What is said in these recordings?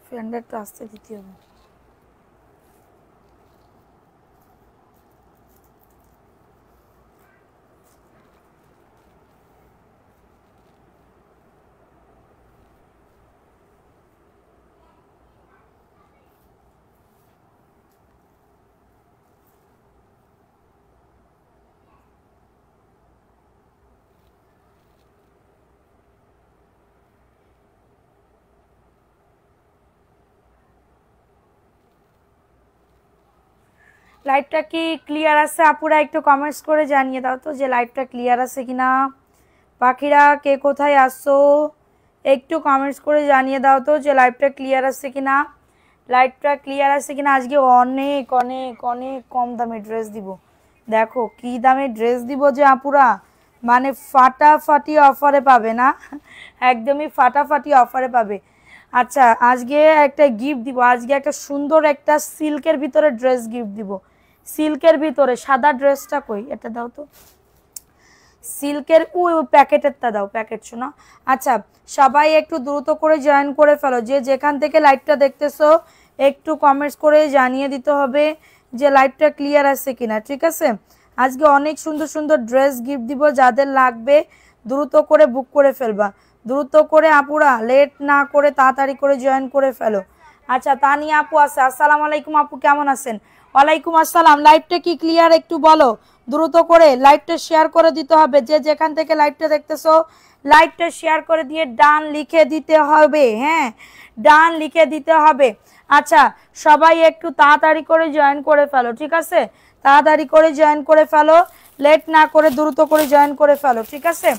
ফ্রেন্ডেরটা আসতে দিতে হবে। লাইভটা কি ক্লিয়ার আছে আপুরা? একটু কমেন্টস করে জানিয়ে দাও তো যে লাইভটা ক্লিয়ার আছে কিনা। পাখিরা কে কোথায় আসছো একটু কমেন্টস করে জানিয়ে দাও তো যে লাইভটা ক্লিয়ার আছে কিনা। লাইভটা ক্লিয়ার আছে কিনা। আজকে অনেক অনেক অনেক কম দামে ড্রেস দিব। দেখো কি দামে ড্রেস দিব যে আপুরা, মানে ফাটাফাটি অফারে পাবে না, একদমই ফাটাফাটি অফারে পাবে। আচ্ছা আজকে একটা গিফট দিব, আজকে একটা সুন্দর একটা সিল্কের ভিতরে ড্রেস গিফট দিব। সিল্কের ভিতরে সাদা ড্রেসটা কই, এটা দাও তো, সিল্কের ওই প্যাকেটেরটা দাও, প্যাকেট শোনা। আচ্ছা সবাই একটু দ্রুত করে জয়েন করে ফেলো, যে যেখান থেকে লাইভটা দেখতেছো একটু কমেন্টস করে জানিয়ে দিতে হবে যে লাইভটা ক্লিয়ার আছে কিনা, ঠিক আছে। আজকে অনেক সুন্দর সুন্দর ড্রেস গিফট দিব, যাদের লাগবে দ্রুত করে বুক করে ফেলবা, দ্রুত করে আপুরা, লেট না করে তাড়াতাড়ি করে জয়েন করে ফেলো। আচ্ছা তানিয়া আপু আছে, আসসালামু আলাইকুম আপু, কেমন আছেন? ওয়ালাইকুম আসসালাম। লাইভটা কি ক্লিয়ার একটু বলো, দ্রুত করে লাইভটা শেয়ার করে দিতে হবে, যে যেখান থেকে লাইভটা দেখতেছো লাইভটা শেয়ার করে দিয়ে ডান লিখে দিতে হবে, হ্যাঁ ডান লিখে দিতে হবে। আচ্ছা সবাই একটু তাড়াতাড়ি করে জয়েন করে ফেলো, ঠিক আছে, তাড়াতাড়ি করে জয়েন করে ফেলো, লেট না করে দ্রুত করে জয়েন করে ফেলো, ঠিক আছে।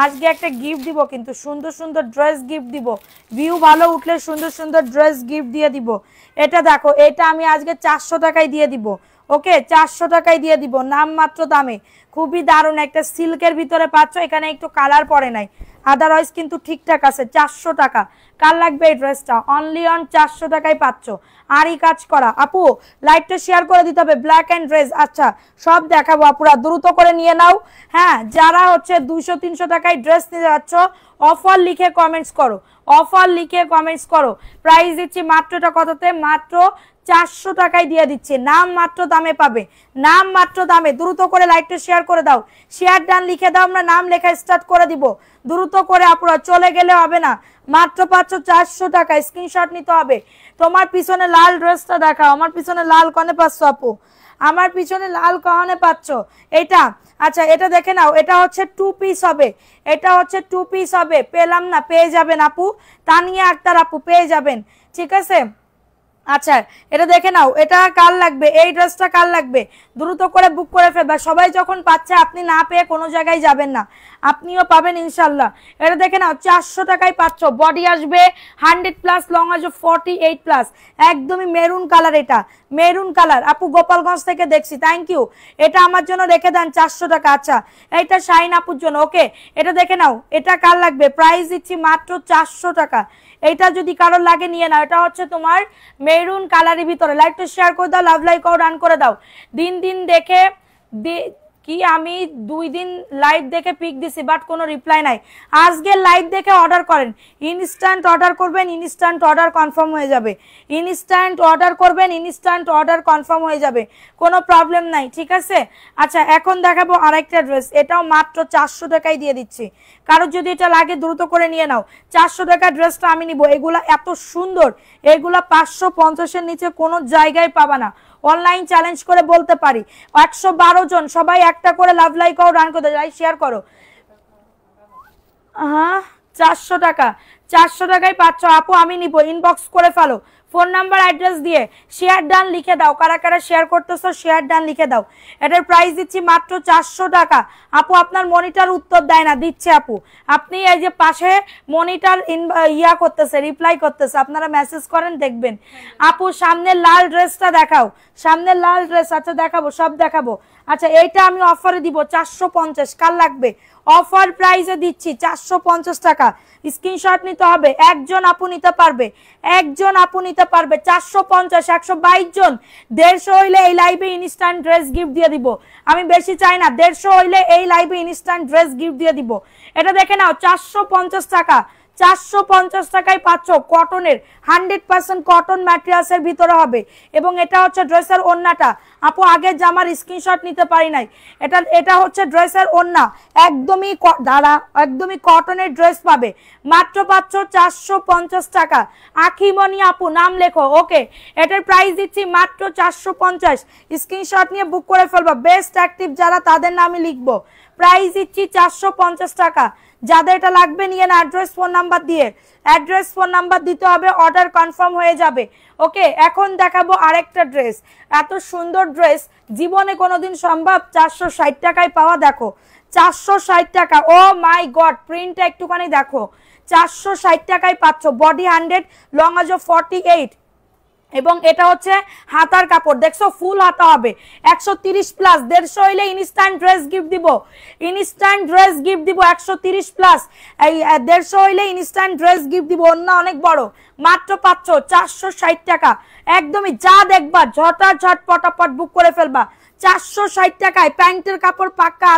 আজকে একটা গিফট দিব, কিন্তু সুন্দর সুন্দর ড্রেস গিফট দিব, ভিউ ভালো উঠলে সুন্দর সুন্দর ড্রেস গিফট দিয়ে দিব। এটা দেখো, এটা আমি আজকে 400 টাকায় দিয়ে দিব, ওকে 400 টাকায় দিয়ে দিব, নামমাত্র দামে। খুবই দারুণ একটা সিল্কের ভিতরে পাচ্ছ, এখানে একটু কালার পড়ে নাই, আদারওয়াইজ কিন্তু ঠিকঠাক আছে। 400 টাকা, কার লাগবে এই ড্রেসটা? অনলি অন 400 টাকায় পাচ্ছ, আরই কাজ করা। আপু লাইটটা শেয়ার করে দিতে হবে, ব্ল্যাক অ্যান্ড ড্রেস। আচ্ছা সব দেখাবো আপুরা, দ্রুত করে নিয়ে নাও। হ্যাঁ যারা হচ্ছে 200-300 টাকায় ড্রেস নিয়ে যাচ্ছ, অফার লিখে কমেন্টস করো, অফার লিখে কমেন্টস করো। প্রাইস দিচ্ছি মাত্রটা কততে? মাত্র 400 টাকায় দিয়ে দিচ্ছে, নাম মাত্র দামে পাবে, নাম মাত্র দামে। দ্রুত করে লাইকটা শেয়ার করে দাও, শেয়ার ডান লিখে দাও, আমরা নাম লেখা স্টার্ট করে দিব। দ্রুত করে আপুরা, চলে গেলে হবে না, মাত্র পাচ্ছ 400 টাকা। স্ক্রিনশট নিতে হবে। তোমার পিছনে লাল ড্রেসটা দেখাও, আমার পিছনে লাল কনে পাচ্ছ আপু, আমার পিছনে লাল কনে পাচ্ছ? এটা আচ্ছা এটা দেখে নাও, এটা হচ্ছে 2 পিস হবে, এটা হচ্ছে 2 পিস হবে। পেলাম না, পেয়ে যাবেন আপু, তানিয়া আক্তার আপু পেয়ে যাবেন, ঠিক আছে। আচ্ছা এটা দেখে নাও, এটা কার লাগবে, এই ড্রেসটা কার লাগবে, দ্রুত করে বুক করে ফেলবা। সবাই যখন পাচ্ছে আপনি না পেয়ে কোনো জায়গায় যাবেন না, আপনিও পাবেন ইনশাল্লাহ। এটা দেখে নাও 400 টাকায় পাচ্ছ, বডি আসবে 100+, লং আসবে 48+, একদমই মেরুন কালার, এটা মেরুন কালার। আপু গোপালগঞ্জ থেকে দেখছি, থ্যাংক ইউ। এটা আমার জন্য রেখে দেন 400 টাকা। আচ্ছা এইটা শাইন আপুর জন্য, ওকে। এটা দেখে নাও, এটা কার লাগবে, প্রাইস দিচ্ছি মাত্র 400 টাকা। এইটা যদি কারোর লাগে নিয়ে নাও, এটা হচ্ছে তোমার মেরুন কালারের ভিতরে। লাইভটা শেয়ার করে দাও, লাভ লাইক ও রান করে দাও। দিন দিন দেখে কি আমি 2 দিন লাইভ দেখে পিক দিছি, বাট কোনো রিপ্লাই নাই। আজকে লাইভ দেখে অর্ডার করেন, ইনস্ট্যান্ট অর্ডার করবেন, ইনস্ট্যান্ট অর্ডার কনফার্ম হয়ে যাবে, ইনস্ট্যান্ট অর্ডার করবেন, ইনস্ট্যান্ট অর্ডার কনফার্ম হয়ে যাবে, কোনো প্রবলেম নাই, ঠিক আছে। আচ্ছা এখন দেখাবো আরেকটা ড্রেস, এটাও মাত্র 400 টাকায় দিয়ে দিচ্ছি। কারোর যদি এটা লাগে দ্রুত করে নিয়ে নাও, 400 টাকা ড্রেসটা আমি নিব। এগুলা এত সুন্দর, এগুলা 550-এর নিচে কোনো জায়গায় পাবা না, অনলাইন চ্যালেঞ্জ করে বলতে পারি। 112 জন সবাই একটা করে লাভ লাইক ও রান করে লাইক শেয়ার করো। হ্যাঁ 400 টাকা, 400 টাকায় পাচ্ছ আপু, আমি নিব, ইনবক্স করে ফেলো ফোন নাম্বার অ্যাড্রেস দিয়ে, শেয়ার ডান লিখে দাও। কারা কারা শেয়ার করতেছো শেয়ার ডান লিখে দাও। এটার প্রাইস দিচ্ছি মাত্র 400 টাকা। আপু আপনার মনিটর উত্তর দেয় না, দিচ্ছে আপু, আপনি এই যে পাশে মনিটর ইয়া করতেছে, রিপ্লাই করতেছে, আপনারা মেসেজ করেন দেখবেন। আপু সামনের লাল ড্রেসটা দেখাও, সামনের লাল ড্রেস। আচ্ছা দেখাবো, সব দেখাবো। আচ্ছা এইটা আমি অফারে দিব 450, কার লাগবে? অফার প্রাইসে দিচ্ছি 450 টাকা। স্ক্রিনশট নিতে হবে, একজন আপু নিতে পারবে, একজন আপু নিতে পারবে। 450, 122 জন, 150 হইলে এই লাইভে ইনস্ট্যান্ট ড্রেস গিফট দিয়ে দিব। আমি বেশি চাই না, 150 হইলে এই লাইভে ইনস্ট্যান্ট ড্রেস গিফট দিয়ে দিব। এটা দেখে নাও 450 টাকা, 450 টাকায় পাচ্ছ কটনের 100% কটন ম্যাটেরিয়ালসের ভিতরে হবে এবং এটা হচ্ছে ড্রেসের ওড়নাটা আপু আগের জামার স্ক্রিনশট নিতে পারি নাই এটা হচ্ছে ড্রেসের ওড়না একদমই কটনের ড্রেস পাবে মাত্র পাচ্ছ 450 টাকা আখিমনি আপু নাম লেখো ওকে এটার প্রাইস দিচ্ছি মাত্র 450 স্ক্রিনশট নিয়ে বুক করে ফেলবা বেস্ট অ্যাক্টিভ যারা তাদের নামই লিখবো প্রাইস দিচ্ছি 450 টাকা যাদের এটা লাগবে নিয়ে না অ্যাড্রেস ফোন নাম্বার দিতে হবে অর্ডার কনফার্ম হয়ে যাবে ওকে এখন দেখাবো আরেকটা ড্রেস এত সুন্দর ড্রেস জীবনে কোনোদিন সম্ভব 460 টাকায় পাওয়া দেখো 460 টাকা ও মাই গড প্রিন্টটা একটুখানি দেখো 460 টাকায় পাচ্ছ বডি 100 লং আজ 48 এবং এটা হচ্ছে হাতার কাপড় দেখছো ফুল হাতা হবে 130 প্লাস 150 হইলে ইনস্ট্যান্ট ড্রেস গিফট দিব 130 প্লাস এই 150 হইলে ইনস্ট্যান্ট ড্রেস গিফট দিব অন্য অনেক বড় মাত্র পাচ্ছ 460 টাকা একদমই যা দেখবা ঝটাঝট পটাপট বুক করে ফেলবা 460 টাকায় প্যান্টের কাপড় পাক্কা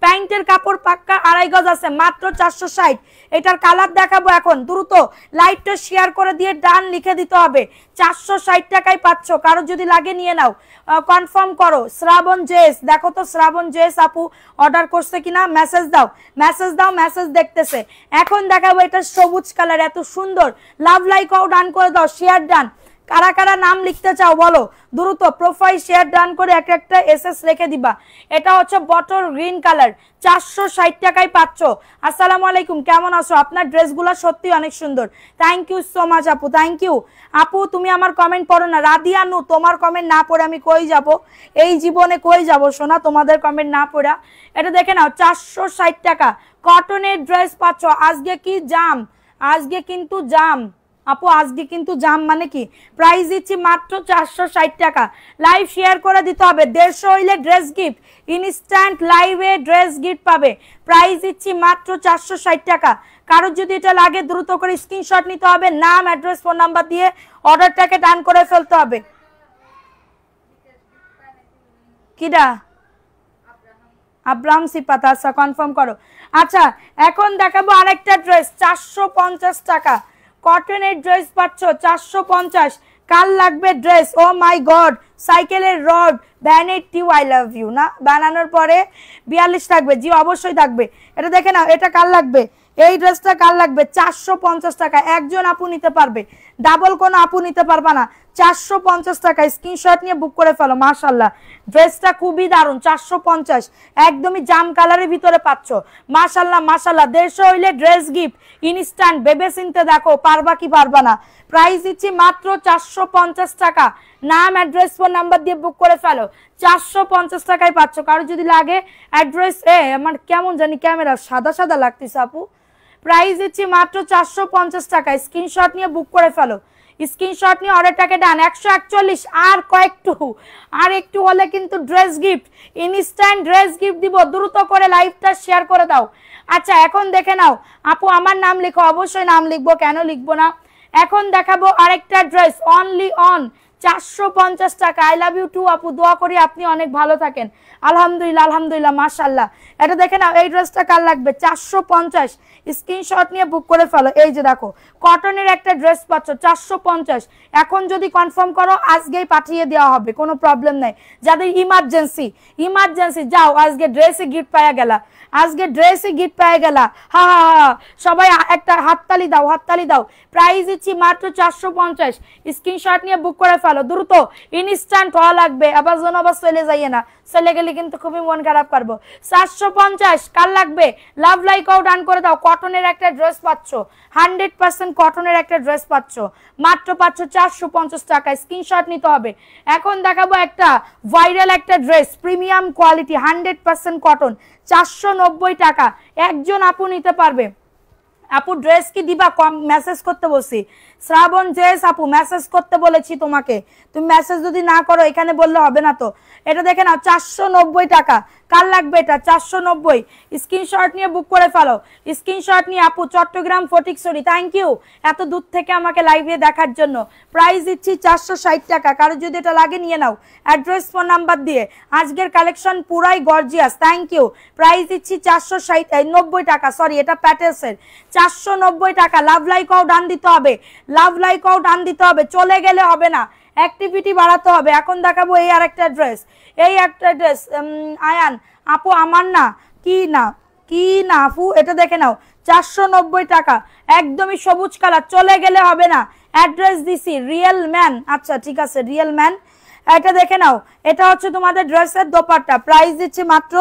2.5 গজ আছে মাত্র 460 এটার কালার দেখাবো এখন দ্রুত লাইটটা শেয়ার করে দিয়ে ডান লিখে দিতে হবে 460 টাকায় পাচ্ছ কারো যদি লাগে নিয়ে নাও কনফার্ম করো শ্রাবণ জেস দেখো তো শ্রাবণ জেস আপু অর্ডার করছে কিনা মেসেজ দাও মেসেজ দেখতেছে এখন দেখাবো এটা সবুজ কালার এত সুন্দর লাভ লাইক আও ডান করে দাও শেয়ার ডান কারা কারা নাম লিখতে চাও বলো দ্রুত প্রোফাইল শেয়ার ডান করে একটা এসএস রেখে দিবা এটা হচ্ছে বটল গ্রিন কালার 460 টাকায় পাচ্ছ আসসালামু আলাইকুম কেমন আছো আপনার ড্রেসগুলো সত্যি অনেক সুন্দর থ্যাংক ইউ সো মাচ আপু থ্যাংক ইউ আপু তুমি আমার কমেন্ট পড়ো না রাদিয়া নু তোমার কমেন্ট না পড়ে আমি কই যাব এই জীবনে কই যাব সোনা তোমাদের কমেন্ট না পড়া এটা দেখে নাও 460 টাকা কটনের ড্রেস পাচ্ছ আজকে কিন্তু জাম আপু আজকে কিন্তু জাম মানে কি প্রাইস দিচ্ছি মাত্র 460 টাকা লাইভ শেয়ার করে দিতে হবে 150 হইলে ড্রেস গিফট ইনস্ট্যান্ট লাইভে ড্রেস গিফট পাবে প্রাইস দিচ্ছি মাত্র 460 টাকা কারো যদি এটা লাগে দ্রুত করে স্ক্রিনশট নিতে হবে নাম অ্যাড্রেস ফোন নাম্বার দিয়ে অর্ডারটাকে ডান করে ফেলতে হবে কিডা আব্রাহাম সিপাতা আচ্ছা কনফার্ম করো আচ্ছা এখন দেখাবো আরেকটা ড্রেস 450 টাকা কটনের ড্রেস পাচ্ছ 450 কাল লাগবে ড্রেস ও মাই গড সাইকেলের rod vanity I love you না বানানোর পরে 42 থাকবে জি অবশ্যই থাকবে এটা দেখে নাও এটা কাল লাগবে এই ড্রেসটা কাল লাগবে 450 টাকা একজন আপু নিতে পারবে ডাবল কোন আপু নিতে পারবা না 450 টাকা স্ক্রিনশট নিয়ে বুক করে ফেলো মাশাআল্লাহ ড্রেসটা খুবই দারুণ 450 একদমই জাম কালারের ভিতরে পাচ্ছ মাশাআল্লাহ 150 হইলে ড্রেস গিফট ইনস্ট্যান্ট বেবে চিনতে দেখো পারবা কি পারবা না প্রাইস দিচ্ছি মাত্র 450 টাকা নাম অ্যাড্রেস ফোন নাম্বার দিয়ে বুক করে ফেলো 450 টাকায় পাচ্ছ কারো যদি লাগে অ্যাড্রেস আমার কেমন জানি ক্যামেরা সাদা লাগতেছে আপু প্রাইস দিচ্ছি মাত্র 450 টাকা স্ক্রিনশট নিয়ে বুক করে ফেলো স্ক্রিনশট নিয়ে অর্ডারটাকে ডান 141 আর একটু হলে কিন্তু dress gift instant dress gift দিব দ্রুত করে লাইভটা শেয়ার করে দাও আচ্ছা এখন দেখে নাও আপু আমার নাম লিখো অবশ্যই নাম লিখবো কেন লিখবো না এখন দেখাবো আরেকটা ড্রেস অনলি অন 450 টাকা আই লাভ ইউ টু আপু দোয়া করি আপনি অনেক ভালো থাকেন আলহামদুলিল্লাহ মাশাআল্লাহ এটা দেখে নাও এই ড্রেসটা কাল লাগবে 450 স্ক্রিনশট নিয়ে বুক করে ফেলো এই যে দেখো কটনের একটা ড্রেস পাচ্ছ 450 এখন যদি কনফার্ম করো আজকেই পাঠিয়ে দেওয়া হবে কোনো প্রবলেম নাই যাদের ইমার্জেন্সি যাও আজকে ড্রেসে গিফট পাওয়া গেলা হা সবাই একটা হাততালি দাও প্রাইস দিচ্ছি মাত্র 450 স্ক্রিনশট নিয়ে বুক করে ফেলো দ্রুত ইনস্ট্যান্ট হওয়া লাগবে আবার চলে যাইয়ে না চলে গেলে কিন্তু খুবই মন খারাপ করবো 450 কাল লাগবে লাভ লাইক আও ডান করে দাও কটনের একটা ড্রেস পাচ্ছ 100% কটনের একটা ড্রেস পাচ্ছ মাত্র পাচ্ছ 450 টাকা স্ক্রিনশট নিতে হবে এখন দেখাবো একটা ভাইরাল একটা ড্রেস প্রিমিয়াম কোয়ালিটি 100% কটন 490 টাকা একজন আপু নিতে পারবে আপু ড্রেস কি দিবা কম মেসেজ করতে বলছি শ্রাবণ জেস আপু মেসেজ করতে বলেছি তোমাকে তুমি মেসেজ যদি না করো এখানে বললে হবে না তো এটা দেখে নাও 490 টাকা কার লাগবে এটা 490 স্ক্রিনশট নিয়ে বুক করে ফেলো স্ক্রিনশট নিয়ে আপু চট্টগ্রাম ফটিকছড়ি থ্যাংক ইউ এত দূর থেকে আমাকে লাইভে দেখার জন্য প্রাইস দিচ্ছি 460 টাকা কারো যদি এটা লাগে নিয়ে নাও অ্যাড্রেস ফোন নাম্বার দিয়ে আজকের কালেকশন পুরাই গর্জিয়াস থ্যাংক ইউ প্রাইস দিচ্ছি 490 টাকা সরি এটা প্যাটেলসের 490 টাকা লাভ লাইক আও ডান দিতে হবে লাভ লাইক আও ডান দিতে হবে চলে গেলে হবে না অ্যাক্টিভিটি বাড়াতে হবে এখন দেখাবো এই আরেকটা ড্রেস এই একটা ড্রেস আয়ান আপু আমার না কি না আপু এটা দেখে নাও 490 টাকা একদমই সবুজ কালার চলে গেলে হবে না অ্যাড্রেস দিছি রিয়েল ম্যান আচ্ছা ঠিক আছে রিয়েল ম্যান এটা দেখে নাও এটা হচ্ছে তোমাদের ড্রেসের দোপাট্টা প্রাইস দিচ্ছি মাত্র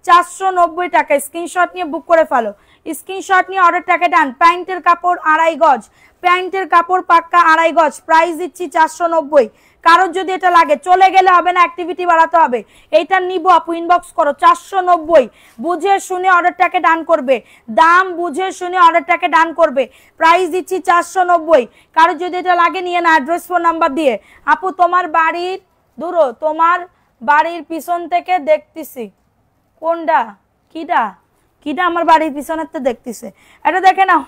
490 টাকা স্ক্রিনশট নিয়ে বুক করে ফেলো স্ক্রিনশট নিয়ে অর্ডারটাকে ডান প্যান্টের কাপড় 2.5 গজ প্যান্টের কাপড় পাক্কা 2.5 গজ প্রাইস দিচ্ছি 490 কারোর যদি এটা লাগে চলে গেলে হবে না অ্যাক্টিভিটি বাড়াতে হবে এইটা নিব আপু ইনবক্স করো 490 বুঝে শুনে অর্ডারটাকে ডান করবে দাম বুঝে শুনে অর্ডারটাকে ডান করবে প্রাইস দিচ্ছি 490 কারোর যদি এটা লাগে নিয়ে না অ্যাড্রেস ফোন নাম্বার দিয়ে আপু তোমার বাড়ির দূরো তোমার বাড়ির পিছন থেকে দেখতেছি কোনটা কিটা আমার বাড়ির পিছনের তো দেখতেছে এটা দেখে নাও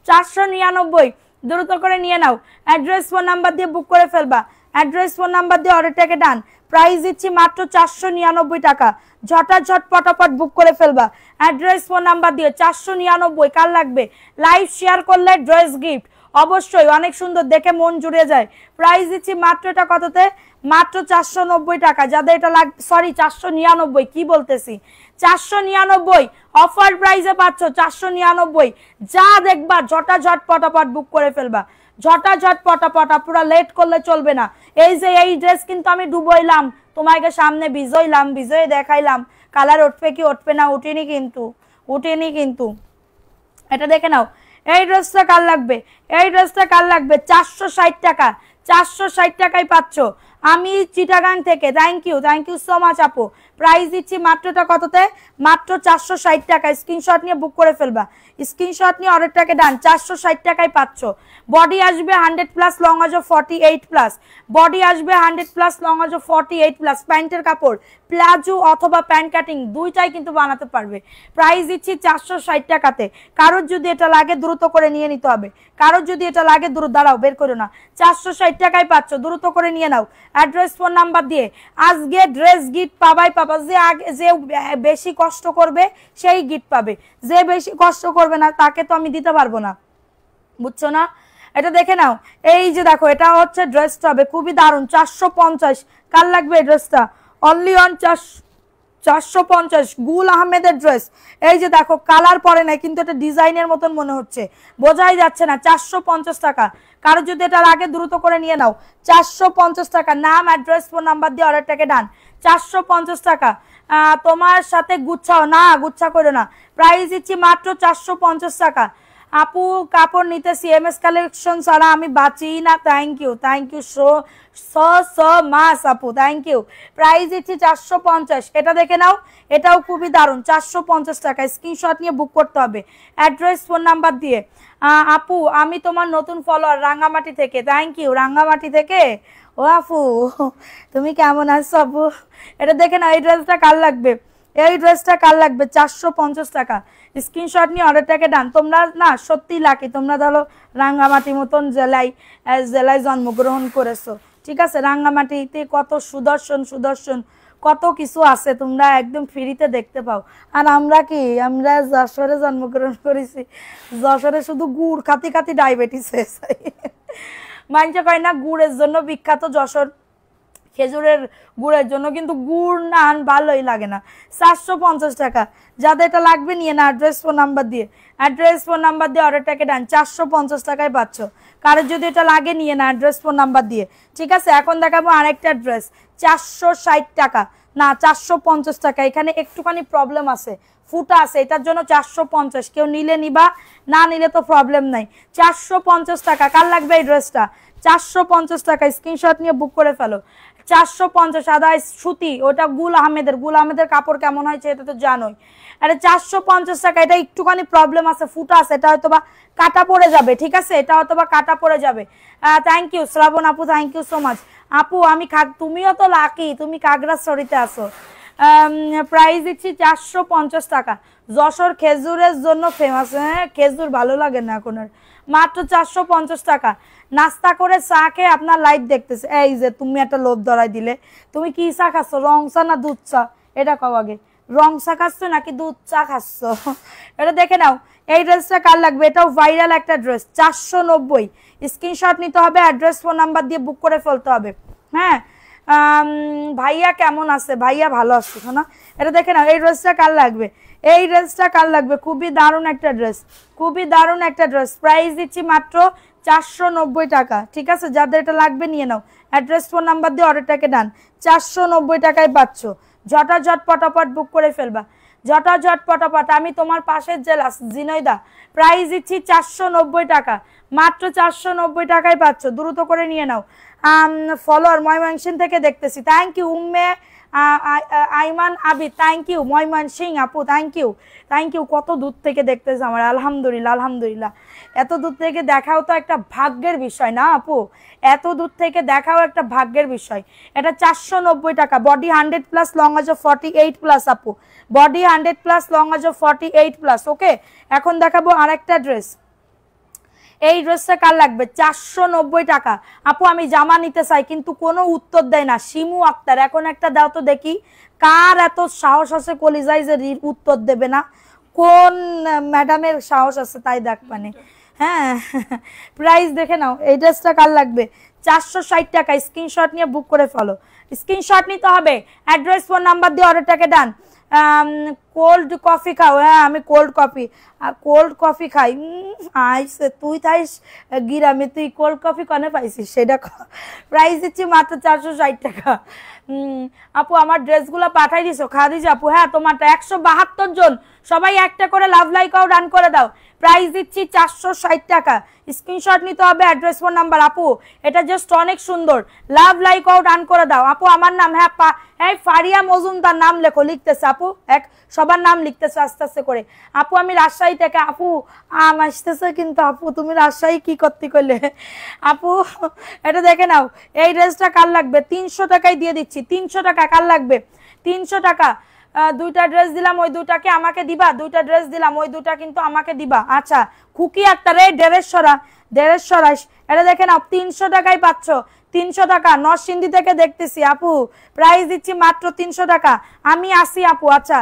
499 দ্রুত করে নিয়ে নাও অ্যাড্রেস ফোন নাম্বার দিয়ে বুক করে ফেলবা অ্যাড্রেস ফোন নাম্বার দিয়ে অর্ডারটাকে ডান প্রাইস দিচ্ছি মাত্র 499 টাকা ঝটাঝট পটাপট বুক করে ফেলবা অ্যাড্রেস ফোন নাম্বার দিয়ে 499 কার লাগবে লাইভ শেয়ার করলে ড্রেস গিফট অবশ্যই অনেক সুন্দর দেখে মন জুড়ে যায় প্রাইস দিচ্ছি মাত্র এটা কততে মাত্র 490 টাকা যাদের এটা লাগ সরি 499 কি বলতেছি 499 অফার প্রাইসে পাচ্ছ 499 যা দেখবা ঝটাঝট পটাপট বুক করে ফেলবা ঝটাঝট পটাপট পুরো লেট করলে চলবে না এই যে এই ড্রেস কিন্তু আমি ডুবইলাম তোমাকে সামনে ভিজয়ে দেখাইলাম কালার উঠবে কি উঠবে না উঠেনি কিন্তু এটা দেখে নাও এই ড্রেসটা কার লাগবে 460 টাকা 460 টাকায় পাচ্ছ আমি চিটাগাং থেকে থ্যাংক ইউ সো মাচ আপু প্রাইস দিচ্ছি মাত্রটা কততে মাত্র 460 টাকা স্ক্রিনশট নিয়ে বুক করে ফেলবা স্ক্রিনশট নিয়ে অর্ডারটাকে ডান 460 টাকায় পাচ্ছ বডি আসবে 100+ লং আজ 48+ বডি আসবে 100+ লং আজ 48+ প্যান্টের কাপড় প্লাজো অথবা প্যান্ট কাটিং দুইটাই কিন্তু বানাতে পারবে প্রাইস দিচ্ছি 460 টাকাতে কারোর যদি এটা লাগে দ্রুত করে নিয়ে নিতে হবে কারোর যদি এটা লাগে দ্রুত দাঁড়াও বের করো না 460 টাকায় পাচ্ছ দ্রুত করে নিয়ে নাও অ্যাড্রেস ফোন নাম্বার দিয়ে আজকে ড্রেস গিফট পাবাই পাবা যে বেশি কষ্ট করবে সেই গিফট পাবে যে বেশি কষ্ট করবে না তাকে তো আমি দিতে পারবো না বুঝছো না এটা দেখে নাও এই যে দেখো এটা হচ্ছে ড্রেসটা হবে খুবই দারুণ 450 কার লাগবে এই ড্রেসটা অনলি অন 450 গুল আহমেদের ড্রেস এই যে দেখো কালার পরে নাই কিন্তু এটা ডিজাইনের মতন মনে হচ্ছে বোঝাই যাচ্ছে না 450 টাকা কারো যদি এটা লাগে দ্রুত করে নিয়ে নাও 450 টাকা নাম অ্যাড্রেস ফোন নাম্বার দিয়ে অর্ডারটাকে ডান 450 টাকা তোমার সাথে গুচ্ছা করো না প্রাইস দিচ্ছি মাত্র 450 টাকা আপু কাপড় নিতে সিএমএস কালেকশন ছাড়া আমি বাঁচি না থ্যাংক ইউ সো মাচ আপু থ্যাংক ইউ প্রাইস দিচ্ছি 450 এটা দেখে নাও এটাও খুবই দারুণ 450 টাকা স্ক্রিনশট নিয়ে বুক করতে হবে অ্যাড্রেস ফোন নাম্বার দিয়ে আপু আমি তোমার নতুন ফলোয়ার রাঙ্গামাটি থেকে থ্যাংক ইউ রাঙ্গামাটি থেকে ও আপু তুমি কেমন আছো আপু এটা দেখে নাও এই ড্রেসটা কার লাগবে 450 টাকা স্ক্রিনশট নিয়ে অর্ডারটাকে ডান তোমরা না সত্যি লাকি তোমরা ধরো রাঙ্গামাটি মতন জেলায় জন্মগ্রহণ করেছো ঠিক আছে রাঙ্গামাটিতে কত সুদর্শন কত কিছু আছে তোমরা একদম ফ্রিতে দেখতে পাও আর আমরা যশোরে জন্মগ্রহণ করেছি যশোরে শুধু গুড় খাতি ডায়াবেটিস হয়েছে মানছে কয় না গুড়ের জন্য বিখ্যাত যশোর খেজুরের গুড়ের জন্য কিন্তু গুড় না ভালোই লাগে না 450 টাকা যাদের এটা লাগবে নিয়ে না অ্যাড্রেস ফোন নাম্বার দিয়ে অর্ডারটাকে ডান 450 টাকায় পাচ্ছ কারোর যদি এটা লাগে নিয়ে না অ্যাড্রেস ফোন নাম্বার দিয়ে ঠিক আছে এখন দেখাবো আরেকটা ড্রেস 460 টাকা না 450 টাকা এখানে একটুখানি প্রবলেম আছে ফুটা আছে এটার জন্য 450 কেউ নিলে নিবা না নিলে তো প্রবলেম নাই 450 টাকা কার লাগবে এই ড্রেসটা 450 টাকা স্ক্রিনশট নিয়ে বুক করে ফেলো 450 আদা সুতি ওটা গুল আহমেদের কাপড় কেমন হয় এটা তো জানোই আরে 450 টাকা এটা একটুখানি প্রবলেম আছে ফুটা আছে এটা হয়তো বা কাটা পড়ে যাবে ঠিক আছে এটা হয়তো বা কাটা পড়ে যাবে থ্যাংক ইউ শ্রাবণ আপু থ্যাংক ইউ সো মাচ আপু আমি তুমিও তো লাকি তুমি খাগড়াছড়িতে আছো প্রাইস দিচ্ছি 450 টাকা। যশোর খেজুরের জন্য ফেমাস, হ্যাঁ খেজুর ভালো লাগে না এখন আর, মাত্র 450 টাকা। নাস্তা করে চা খেয়ে আপনার লাইভ দেখতেছে, এই যে তুমি একটা লোভ ধরাই দিলে, তুমি কি চা খাচ্ছ, রং চা না দুধ চা, এটা কও আগে, রং চা খাচ্ছ নাকি দুধ চা খাচ্ছ? এটা দেখে নাও। এই ড্রেসটা কার লাগবে, এটাও ভাইরাল একটা ড্রেস, 490। স্ক্রিনশট নিতে হবে, অ্যাড্রেস ফোন নাম্বার দিয়ে বুক করে ফেলতে হবে। হ্যাঁ ভাইয়া কেমন আছে, ভাইয়া ভালো আছে না? এটা দেখে নাও, এই ড্রেসটা কার লাগবে, এই ড্রেসটা কার লাগবে, খুবই দারুণ একটা ড্রেস, খুবই দারুণ একটা ড্রেস। প্রাইস দিচ্ছি মাত্র 490 টাকা। ঠিক আছে, যাদের এটা লাগবে নিয়ে নাও, অ্যাড্রেস ফোন নাম্বার দিয়ে অর্ডারটাকে ডান। 490 টাকায় পাচ্ছ, ঝটাঝট পটাপট বুক করে ফেলবা, ঝটাঝট পটাপট। আমি তোমার পাশের জেলা ঝিনাইদহ, প্রাইস দিচ্ছি 490 টাকা, মাত্র 490 টাকায় পাচ্ছ, দ্রুত করে নিয়ে নাও। ফলোয়ার ময়মনসিংহ থেকে দেখতেছি, thank you Umme Aiman Abid, thank you Mymensingh আপু, থ্যাংক ইউ থ্যাংক ইউ। কত দূর থেকে দেখতেছে আমার, আলহামদুলিল্লাহ আলহামদুলিল্লাহ। এত দূর থেকে দেখাও তো একটা ভাগ্যের বিষয় না আপু, এত দূর থেকে দেখাও একটা ভাগ্যের বিষয়। এটা 490 টাকা, বডি 100+ লং আজ 48+ আপু, বডি 100+ লং আজ 48+। ওকে, এখন দেখাবো আরেকটা ড্রেস। এই ড্রেসটা কার লাগবে, 490 টাকা। আপু আমি জামা নিতে চাই কিন্তু কোনো উত্তর দেয় না, শিমু আক্তার, এখন একটা দাও তো দেখি, কার এত সাহস আছে কলিজায় যে উত্তর দেবে না, কোন ম্যাডামের সাহস আছে তাই দেখ মানে। হ্যাঁ প্রাইস দেখে নাও, এই ড্রেসটা কার লাগবে, 460 টাকা। স্ক্রিনশট নিয়ে বুক করে ফেলো, স্ক্রিনশট নিতে হবে, অ্যাড্রেস ফোন নাম্বার দিয়ে অর্ডারটাকে ডান। কোল্ড কফি খাও, হ্যাঁ আমি কোল্ড কফি খাই। আইসে তুই থাইস গিরামে, তুই কোল্ড কফি কনে পাইছিস সেটা। প্রাইস দিচ্ছি মাত্র 460 টাকা। আপু আমার ড্রেসগুলো পাঠাই দিছো, খাদিজা আপু, হ্যাঁ তোমারটা 172 জন, সবাই একটা করে লাভ লাইকও ডান করে দাও। প্রাইস দিচ্ছি 460 টাকা, স্ক্রিনশট নিতে হবে, অ্যাড্রেস ফোন নাম্বার। আপু এটা জাস্ট অনেক সুন্দর, লাভ লাইকও ডান করে দাও। আপু আমার নাম, হ্যাঁ ফারিয়া মজুমদার নাম লেখো, লিখতেছে আপু, সবার নাম লিখতেছে আস্তে আস্তে করে। আপু আমি রাজশাহী থেকে, আপু আম আসতেছে কিন্তু, আপু তুমি রাজশাহী কি করতে করলে আপু? এটা দেখে নাও, এই ড্রেসটা কার লাগবে, 300 টাকায় দিয়ে দিচ্ছি, 300 টাকা। কার লাগবে, 300 টাকা। দুইটা ড্রেস দিলাম, ওই দুটাকে আমাকে দিবা, দুইটা ড্রেস দিলাম, ওই দুটা কিন্তু আমাকে দিবা। আচ্ছা খুকি আক্তার, এই ডেরেশ্বরা, এটা দেখে নাও, 300 টাকায় পাচ্ছ, 300 টাকা। নরসিংদী থেকে দেখতেছি আপু, প্রাইস দিচ্ছি মাত্র 300 টাকা। আমি আসি আপু। আচ্ছা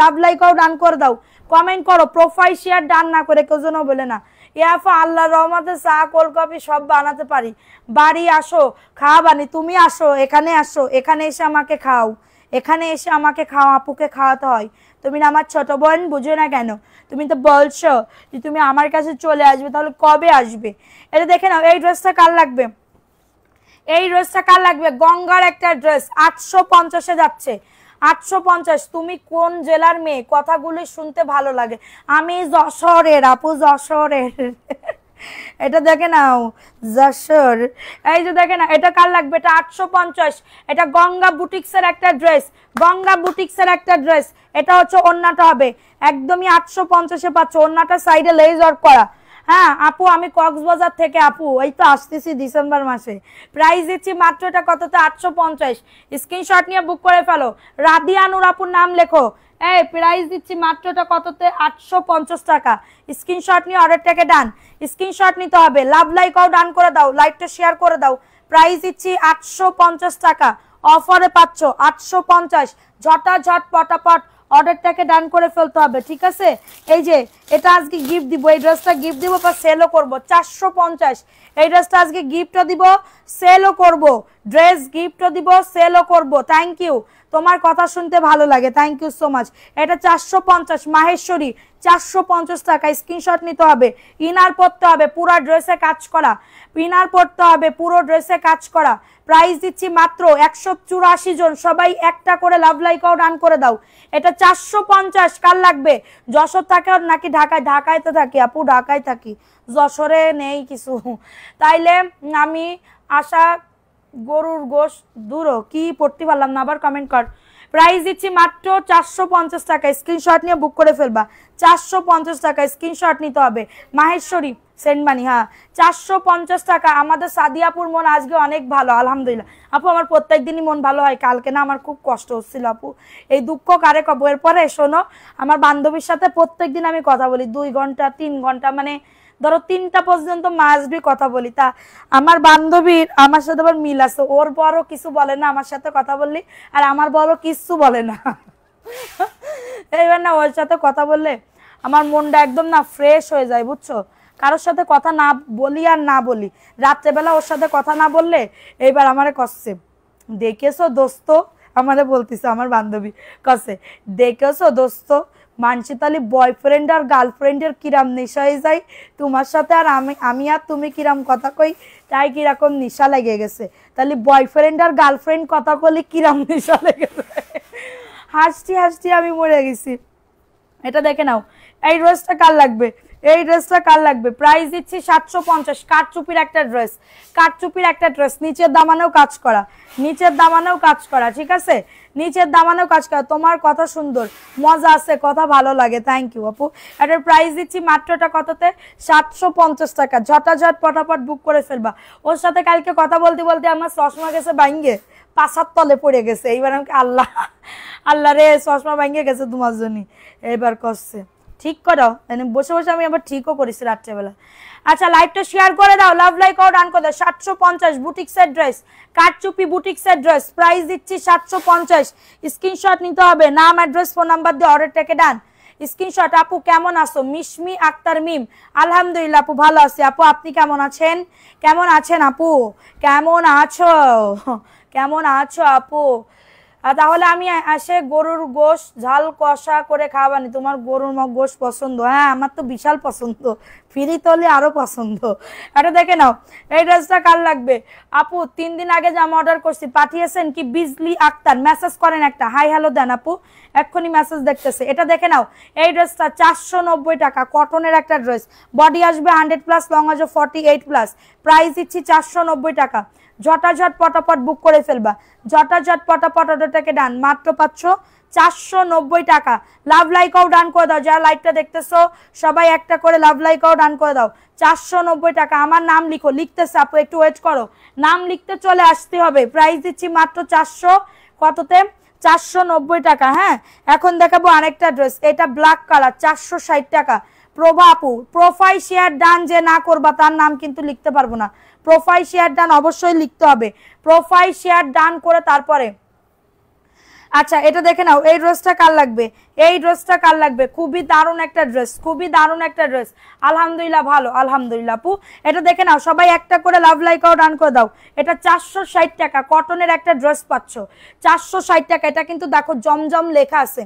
লাভ লাইকও ডান করে দাও, কমেন্ট করো, প্রোফাইল শেয়ার ডান না করে কেউ যেন বলে না। ইয়াফা আল্লাহ রহমতে চা কোল্ড কফি সব বানাতে পারি, বাড়ি আসো খাওয়াবানি, তুমি আসো এখানে, আসো এখানে এসে আমাকে খাও, এখানে এসে আমাকে খাও, আপুকে খাওয়াতে হয়। তুমি না আমার ছোট বোন, বুঝো না কেন? তুমি তো বলছো যে তুমি আমার কাছে চলে আসবে, তাহলে কবে আসবে? এটা দেখে নাও, এই ড্রেসটা কার লাগবে, এই ড্রেসটা কার লাগবে, গঙ্গার একটা ড্রেস, 850-এ যাচ্ছে, 850। তুমি কোন জেলার মেয়ে, কথাগুলো শুনতে ভালো লাগে। আমি যশোরের আপু, যশোরের। এটা দেখে নাও, যশোর। এই যে দেখে না, এটা কার লাগবে, এটা 850। এটা গঙ্গা বুটিক্সের একটা ড্রেস, গঙ্গা বুটিক্সের একটা ড্রেস। এটা হচ্ছে ওড়নাটা হবে একদমই 850-এ পাচ্ছ, ওড়নাটা সাইডে লেজ ওয়ার্ক করা। হ্যাঁ আপু আমি কক্সবাজার থেকে, আপু এই তো আসতেছি ডিসেম্বর মাসে। প্রাইস দিচ্ছি মাত্র, এটা কততে, 850। স্ক্রিনশট নিয়ে বুক করে ফেলো, রাদিয়ানুর আপুর নাম লেখো। এই প্রাইস দিচ্ছি মাত্র, এটা কততে, 850 টাকা। স্ক্রিনশট নিয়ে অর্ডারটাকে ডান, স্ক্রিনশট নিতে হবে, লাভ লাইকও ডান করে দাও, লাইকটা শেয়ার করে দাও। প্রাইস দিচ্ছি 850 টাকা, অফারে পাচ্ছ 850। ঝটাঝট পটাপট অর্ডারটাকে ডান করে ফেলতে হবে, ঠিক আছে? এই যে এটা আজকে গিফট দিব, এই ড্রেসটা গিফট দিব বা সেলও করব, 450। এই ড্রেসটা আজকে গিফটও দিব, সেলও করব, ড্রেস গিফটও দিব, সেলও করব। থ্যাংক ইউ, তোমার কথা শুনতে ভালো লাগে, থ্যাংক ইউ সো মাচ। এটা 450 মাহেশ্বরী, 450 টাকা। স্ক্রিনশট নিতে হবে, ইনার পরতে হবে, পুরো ড্রেসে কাজ করা, ইনার পরতে হবে, পুরো ড্রেসে কাজ করা। প্রাইস দিচ্ছি মাত্র 184 জন, সবাই একটা করে লাভ লাইকও ডান করে দাও। এটা 450। কার লাগবে, যশোর থাকে নাকি ঢাকায়? ঢাকায় তো থাকি আপু, ঢাকায় থাকি, যশোরে নেই কিছু। তাইলে আমি আশা গরুর গোশ দূরও কি পড়তে পারলাম না, আবার কমেন্ট কর। প্রাইস দিচ্ছি মাত্র 450 টাকা, স্ক্রিনশট নিয়ে বুক করে ফেলবা। 450 টাকা, স্ক্রিনশট নিতে হবে। মাহেশ্বরী সেন্ড মানি, হ্যাঁ 450 টাকা। আমাদের সাদিয়াপুর মন আজকে অনেক ভালো আলহামদুলিল্লাহ। আপু আমার প্রত্যেক দিনই মন ভালো হয়, কালকে না আমার খুব কষ্ট হচ্ছিল আপু, এই দুঃখ কারে কব। এরপরে শোনো, আমার বান্ধবীর সাথে প্রত্যেক দিন আমি কথা বলি 2 ঘন্টা 3 ঘন্টা, মানে ধরো 3টা পর্যন্ত মাসবি কথা বলি। তা আমার বান্ধবীর আমার সাথে আবার মিল আছে, ওর বড় কিছু বলে না আমার সাথে কথা বললি, আর আমার বড় কিছু বলে না। এইবার না ওর সাথে কথা বললে আমার মনটা একদম না ফ্রেশ হয়ে যায় বুঝছো। কারোর সাথে কথা না বলি আর না বলি, রাত্রেবেলা ওর সাথে কথা না বললে এইবার আমারে কষছে, দেখেছো দোস্ত, আমাদের বলতেছে আমার বান্ধবী কষে, দেখেছো দোস্ত মানসিতালি বয়ফ্রেন্ড আর গার্লফ্রেন্ডের কিরাম নেশা হয়ে যায় তোমার সাথে, আর আমি আর তুমি কিরাম কথা কই তাই কিরকম নেশা লেগে গেছে। তাহলে বয়ফ্রেন্ড আর গার্লফ্রেন্ড কথা বলি কিরাম নেশা লেগে যায়। হাসছি হাসছি আমি মরে গেছি। এটা দেখে নাও, এই ড্রেসটা কার লাগবে, এই ড্রেসটা কার লাগবে, প্রাইস দিচ্ছি 750। কাঠচুপির একটা ড্রেস, কাঠচুপির একটা ড্রেস, নিচের দামানেও কাজ করা, নিচের দামানেও কাজ করা, ঠিক আছে, নিচের দামানেও কাজ করা। তোমার কথা সুন্দর, মজা আছে, কথা ভালো লাগে, থ্যাংক ইউ আপু। এটার প্রাইস দিচ্ছি মাত্রটা কততে, 750 টাকা। ঝটাঝট পটাপট বুক করে ফেলবা। ওর সাথে কালকে কথা বলতে বলতে আমার চশমা গেছে ভাঙ্গে, পাশার তলে পড়ে গেছে। এইবার আমাকে আল্লাহ আল্লাহ রে চশমা ভাঙ্গে গেছে তোমার জন্য, এবার করছে ঠিক করো। বসে বসে আমি আবার ঠিকও করেছি রাত্রেবেলা। আচ্ছা লাইভটা শেয়ার করে দাও, লাভ লাইক আউট ডান করে দাও। 750 বুটিক্সের ড্রেস, কাঠচুপি বুটিক্সের ড্রেস, প্রাইস দিচ্ছি 750। স্ক্রিনশট নিতে হবে, নাম অ্যাড্রেস ফোন নাম্বার দিয়ে অর্ডারটাকে ডান। স্ক্রিনশট। আপু কেমন আছো, মিশমি আক্তার মিম, আলহামদুলিল্লাহ আপু ভালো আছি। আপু আপনি কেমন আছেন, কেমন আছেন আপু, কেমন আছো, কেমন আছো আপু। তাহলে আমি আসে গরুর গোশ ঝাল কষা করে খাওয়ানি, তোমার গরুর গোশ পছন্দ, হ্যাঁ আমার তো বিশাল পছন্দ, ফ্রি তলে আরো পছন্দ। এটা দেখে নাও, এই ড্রেসটা কার লাগবে আপু। 3 দিন আগে জামা অর্ডার করছি, পাঠিয়েছেন কি বিজলি আক্তার, মেসেজ করেন একটা হাই হ্যালো দেন আপু, এক্ষুনি মেসেজ দেখতেছে। এটা দেখে নাও, এই ড্রেসটা 490 টাকা, কটনের একটা ড্রেস, বডি আসবে 100+, লং আসবে 48+, প্রাইস দিচ্ছি 490 টাকা। ঝটাঝট পটাপট বুক করে ফেলবা, ঝটাঝট পটাপট অর্ডারটাকে ডান, মাত্র পাচ্ছ 490 টাকা। লাভ লাইকও ডান করে দাও, যারা লাইভটা দেখতেছো সবাই একটা করে লাভ লাইকও ডান করে দাও। 490 টাকা। আমার নাম লিখো, লিখতেছে আপু একটু ওয়েট করো, নাম লিখতে চলে আসতে হবে। প্রাইস দিচ্ছি মাত্র 400 কততে, 490 টাকা। হ্যাঁ এখন দেখাবো আরেকটা ড্রেস, এটা ব্ল্যাক কালার, 460 টাকা। প্রভা আপু প্রোফাইল শেয়ার ডান যে না করবা তার নাম কিন্তু লিখতে পারবো না, প্রোফাইল শেয়ার ডান অবশ্যই লিখতে হবে, প্রোফাইল শেয়ার ডান করে তারপরে। আচ্ছা এটা দেখে নাও, এই ড্রেসটা কার লাগবে, এই ড্রেসটা কার লাগবে, খুবই দারুণ একটা ড্রেস, খুবই দারুণ একটা ড্রেস, আলহামদুলিল্লাহ ভালো আলহামদুলিল্লাহ আপু। এটা দেখে নাও, সবাই একটা করে লাভ লাইকও ডান করে দাও। এটা 460 টাকা, কটনের একটা ড্রেস পাচ্ছ 460 টাকা। এটা কিন্তু দেখো জমজম লেখা আছে,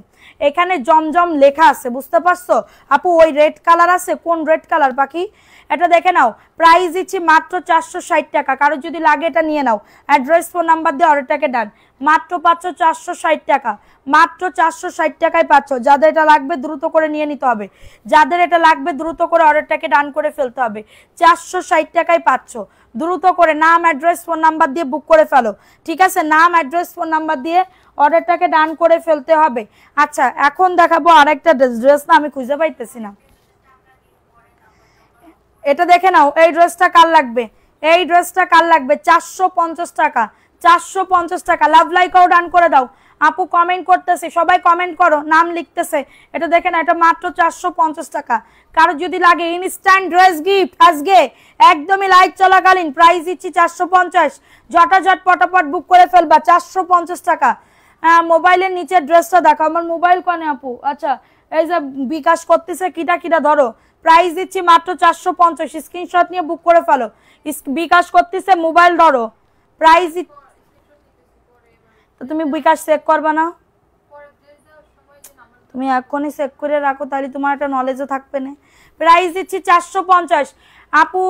এখানে জমজম লেখা আছে, বুঝতে পারছো আপু। ওই রেড কালার আছে, কোন রেড কালার পাখি, এটা দেখে নাও। প্রাইস দিচ্ছি মাত্র 460 টাকা, কারো যদি লাগে এটা নিয়ে নাও, অ্যাড্রেস ফোন নাম্বার দিয়ে অর্ডারটাকে ডান। মাত্র পাচ্ছ 460 টাকা, মাত্র 460 টাকায় পাচ্ছ। যাদের এটা লাগবে দ্রুত করে নিয়ে নিতে হবে, যাদের এটা লাগবে দ্রুত করে অর্ডারটাকে ডান করে ফেলতে হবে। 460 টাকায় পাচ্ছ, দ্রুত করে নাম অ্যাড্রেস ফোন নাম্বার দিয়ে বুক করে ফেলো, ঠিক আছে, নাম অ্যাড্রেস ফোন নাম্বার দিয়ে অর্ডারটাকে ডান করে ফেলতে হবে। আচ্ছা এখন দেখাবো আরেকটা ড্রেস, না আমি খুঁজে পাইতেছি না। এটা দেখে নাও, এই ড্রেসটা কার লাগবে, এই ড্রেসটা কার লাগবে, 450 টাকা, 450 টাকা। লাভ লাইকও ডান করে দাও। আপু কমেন্ট করতেছে, সবাই কমেন্ট করো, নাম লিখতেছে। এটা দেখে না, এটা মাত্র 450 টাকা। কারো যদি লাগে ইনস্ট্যান্ট ড্রেস গিফট আজকে একদমই লাইভ চলাকালীন, প্রাইস দিচ্ছি 450। ঝটাঝট পটাপট বুক করে ফেলবা, 450 টাকা। মোবাইলের নিচের ড্রেসটা দেখো, আমার মোবাইল কনে আপু, আচ্ছা এই যে বিকাশ করতেছে কিটা কিটা ধরো, প্রাইস দিচ্ছি মাত্র 450। স্ক্রিনশট নিয়ে বুক করে ফেলো, বিকাশ করতেছে মোবাইল ধরো, প্রাইস তো তুমি বিকাশ চেক করবা না, তুমি এখনই চেক করে রাখো, তাহলে তোমার একটা নলেজও থাকবে না। প্রাইস দিচ্ছি 450। আপু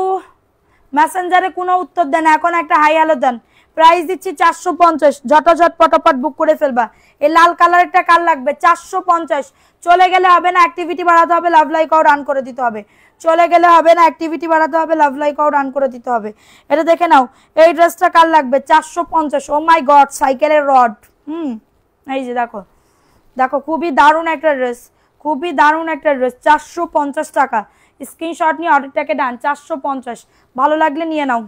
মেসেঞ্জারে কোনো উত্তর দেন, এখন একটা হাই হ্যালো দেন। প্রাইস দিচ্ছি 450, ঝটাঝট পটাপট বুক করে ফেলবা। এই লাল কালারেরটা কার লাগবে, 450। চলে গেলে হবে না, অ্যাক্টিভিটি বাড়াতে হবে, লাভ লাইকও ডান করে দিতে হবে। চলে গেলে হবে না, অ্যাক্টিভিটি বাড়াতে হবে, লাভ লাইকও ডান করে দিতে হবে। এটা দেখে নাও, এই ড্রেসটা কার লাগবে, 450। ও মাই গড, সাইকেলের রড, এই যে দেখো দেখো, খুবই দারুণ একটা ড্রেস, খুবই দারুণ একটা ড্রেস, 450 টাকা। স্ক্রিনশট নিয়ে অর্ডারটাকে ডান। 450, ভালো লাগলে নিয়ে নাও।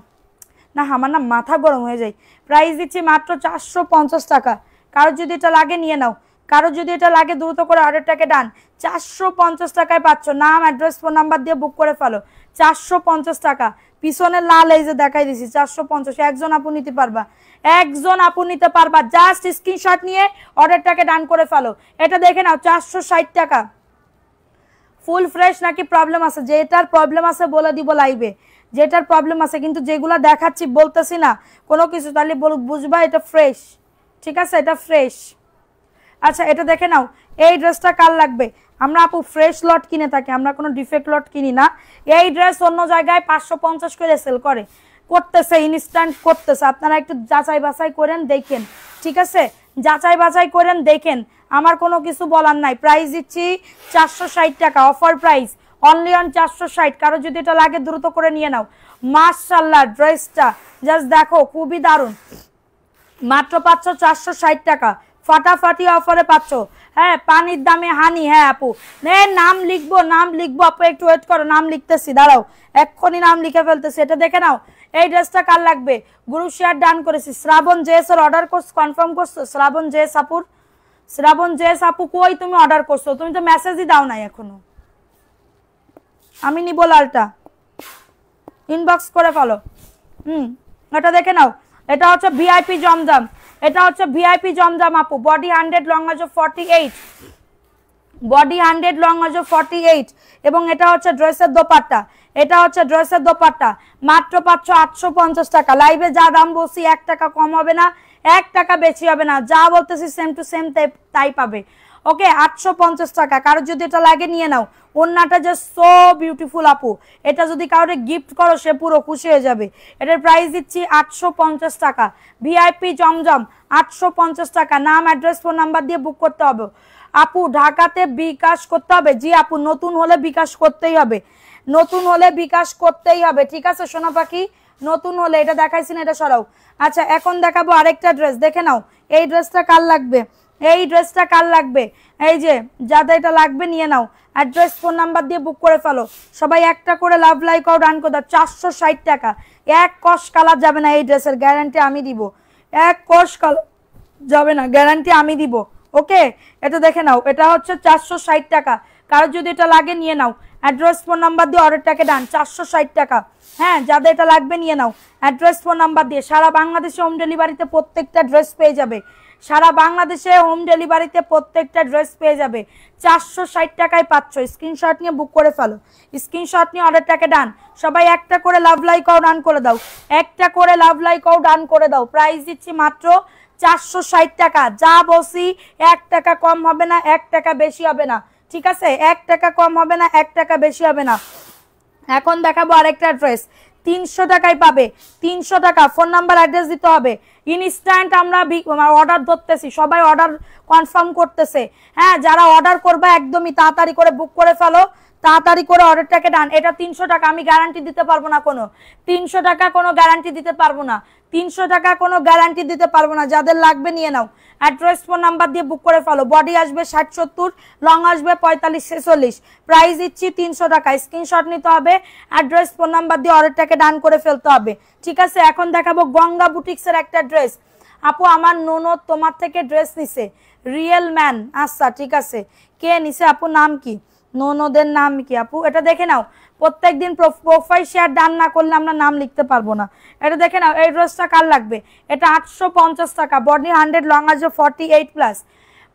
না আমার না মাথা গরম হয়ে যায়। প্রাইস দিচ্ছি মাত্র 450 টাকা। কারো যদি এটা লাগে নিয়ে নাও, কারো যদি এটা লাগে দ্রুত করে অর্ডারটাকে ডান। 450 টাকায় পাচ্ছ। নাম, অ্যাড্রেস, ফোন নাম্বার দিয়ে বুক করে ফেলো। 450 টাকা। পিছনে লাল এই যে দেখাই দিছি 450। একজন আপু নিতে পারবা, একজন আপু নিতে পারবা। জাস্ট স্ক্রিনশট নিয়ে অর্ডারটাকে ডান করে ফেলো। এটা দেখে নাও 460 টাকা। ফুল ফ্রেশ নাকি প্রবলেম আছে? যেটার প্রবলেম আছে বলে দিব লাইভে, যেটার প্রবলেম আছে। কিন্তু যেগুলা দেখাচ্ছি বলতেছি না কোনো কিছু, তাহলে বুঝবা এটা ফ্রেশ। ঠিক আছে, এটা ফ্রেশ। আচ্ছা এটা দেখে নাও, এই ড্রেসটা কার লাগবে? আমরা আপু ফ্রেশ লট কিনে থাকি, আমরা কোনো ডিফেক্ট লট কিনি না। এই ড্রেস অন্য জায়গায় 550 করে সেল করতেছে, ইনস্ট্যান্ট করতেছে। আপনারা একটু যাচাই বাছাই করেন দেখেন, ঠিক আছে? যাচাই বাছাই করেন দেখেন, আমার কোনো কিছু বলার নাই। প্রাইস দিচ্ছি 460 টাকা, অফার প্রাইস, অনলি অন 460। কারো যদি এটা লাগে দ্রুত করে নিয়ে নাও। মাশাআল্লাহ, ড্রেসটা জাস্ট দেখো, খুবই দারুণ। মাত্র পাচ্ছ 460 টাকা, ফাটাফাটি অফারে পাচ্ছ। হ্যাঁ, পানির দামে হানি। হ্যাঁ আপু, নাম লিখবো, নাম লিখবো। আপু একটু ওয়েট করো, নাম লিখতেছি, দাঁড়াও, এক্ষুনি নাম লিখে ফেলতেছি। এটা দেখে নাও, এই ড্রেসটা কার লাগবে? গ্রুপ শেয়ার ডান করেছি। শ্রাবণ জেস এর অর্ডার করছো, কনফার্ম করছো? শ্রাবণ জেস আপুর, শ্রাবণ জেস আপু কই তুমি অর্ডার করছো? তুমি তো মেসেজই দাও নাই এখনো। আমি নিবো লালটা, ইনবক্স করে ফেলো। এটা দেখে নাও, এটা হচ্ছে ভিআইপি জমজম, এটা হচ্ছে ভিআইপি জমজম আপু। বডি 100, লং আছে 48, বডি 100, লং আছে 48। এবং এটা হচ্ছে ড্রেসের দোপাট্টা, এটা হচ্ছে ড্রেসের দোপাট্টা। মাত্র পাচ্ছ 850 টাকা। লাইভে যা দাম বলছি 1 টাকা কম হবে না, 1 টাকা বেশি হবে না। যা বলতেছি সেম টু সেম তাই পাবে। ওকে, 850 টাকা। কারো যদি এটা লাগে নিয়ে নাও। ওন্নাটা জাস্ট সো বিউটিফুল আপু, এটা যদি কাউরে গিফট করো সে পুরো খুশি হয়ে যাবে। এটার প্রাইস দিচ্ছি 850 টাকা। ভিআইপি জমজম 850 টাকা। নাম, অ্যাড্রেস, ফোন নাম্বার দিয়ে বুক করতে হবে। আপু ঢাকাতে বিকাশ করতে হবে? জি আপু, নতুন হলে বিকাশ করতেই হবে, নতুন হলে বিকাশ করতেই হবে। ঠিক আছে সোনা পাখি, নতুন হলে। এটা দেখাইছি না, এটা সরাও। আচ্ছা এখন দেখাবো আরেকটা ড্রেস, দেখে নাও। এই ড্রেসটা কার লাগবে? এই ড্রেসটা কার লাগবে? এই যে যাদের এটা লাগবে নিয়ে নাও। অ্যাড্রেস, ফোন নাম্বার দিয়ে বুক করে ফেলো। সবাই একটা করে লাভ লাইক আউট রান করে দাও। 460 টাকা। এক কষ কালার যাবে না এই ড্রেসের, গ্যারান্টি আমি দিব। এক কষ কালার যাবে না, গ্যারান্টি আমি দিব। ওকে, এটা দেখে নাও, এটা হচ্ছে 460 টাকা। কারো যদি এটা লাগে নিয়ে নাও। অ্যাড্রেস, ফোন নাম্বার দিয়ে অর্ডারটাকে ডান। 460 টাকা। হ্যাঁ, যাদের এটা লাগবে নিয়ে নাও। অ্যাড্রেস, ফোন নাম্বার দিয়ে। সারা বাংলাদেশে হোম ডেলিভারিতে প্রত্যেকটা ড্রেস পেয়ে যাবে। সারা বাংলাদেশে হোম ডেলিভারিতে প্রত্যেকটা ড্রেস পেয়ে যাবে। 460 টাকায় পাচ্ছ। স্ক্রিনশট নিয়ে বুক করে ফেলো, স্ক্রিনশট নিয়ে অর্ডারটাকে ডান। সবাই একটা করে লাভ লাইক আউট ডান করে দাও, একটা করে লাভ লাইক আউট ডান করে দাও। প্রাইস দিচ্ছি মাত্র 460 টাকা। যা বলছি 1 টাকা কম হবে না, 1 টাকা বেশি হবে না। ঠিক আছে, 1 টাকা কম হবে না, 1 টাকা বেশি হবে না। এখন দেখাবো আরেকটা ড্রেস, 300 টাকায় পাবে। 300 টাকা। ফোন নাম্বার, অ্যাড্রেস দিতে হবে। ইনস্ট্যান্ট আমরা অর্ডার ধরতেছি, সবাই অর্ডার কনফার্ম করতেছে। হ্যাঁ, যারা অর্ডার করবে একদমই তাড়াতাড়ি করে বুক করে ফেলো, তাড়াতাড়ি করে অর্ডারটাকে ডান। এটা 300 টাকা, আমি গ্যারান্টি দিতে পারবো না কোনো। 300 টাকা কোনো গ্যারান্টি দিতে পারবো না, 300 টাকা কোনো গ্যারান্টি দিতে পারবো না। যাদের লাগবে নিয়ে নাও। অ্যাড্রেস, ফোন নাম্বার দিয়ে বুক করে ফেলো। বডি আসবে 60-70, লং আসবে 45-46। প্রাইস দিচ্ছি 300 টাকা। স্ক্রিনশট নিতে হবে, অ্যাড্রেস, ফোন নাম্বার দিয়ে অর্ডারটাকে ডান করে ফেলতে হবে। ঠিক আছে, এখন দেখাবো গঙ্গা বুটিক্সের একটা ড্রেস। আপু আমার ননদ তোমার থেকে ড্রেস নিছে, রিয়েল ম্যান। আচ্ছা ঠিক আছে, কে নিছে আপু, নাম কি, ননদের নাম কি আপু? এটা দেখে নাও। প্রত্যেকদিন প্রোফাইল শেয়ার ডান না করলে আমরা নাম লিখতে পারবো না। এটা দেখে নাও, এই ড্রেসটা কার লাগবে? এটা 850 টাকা। বডি 100, লং আছে 48+।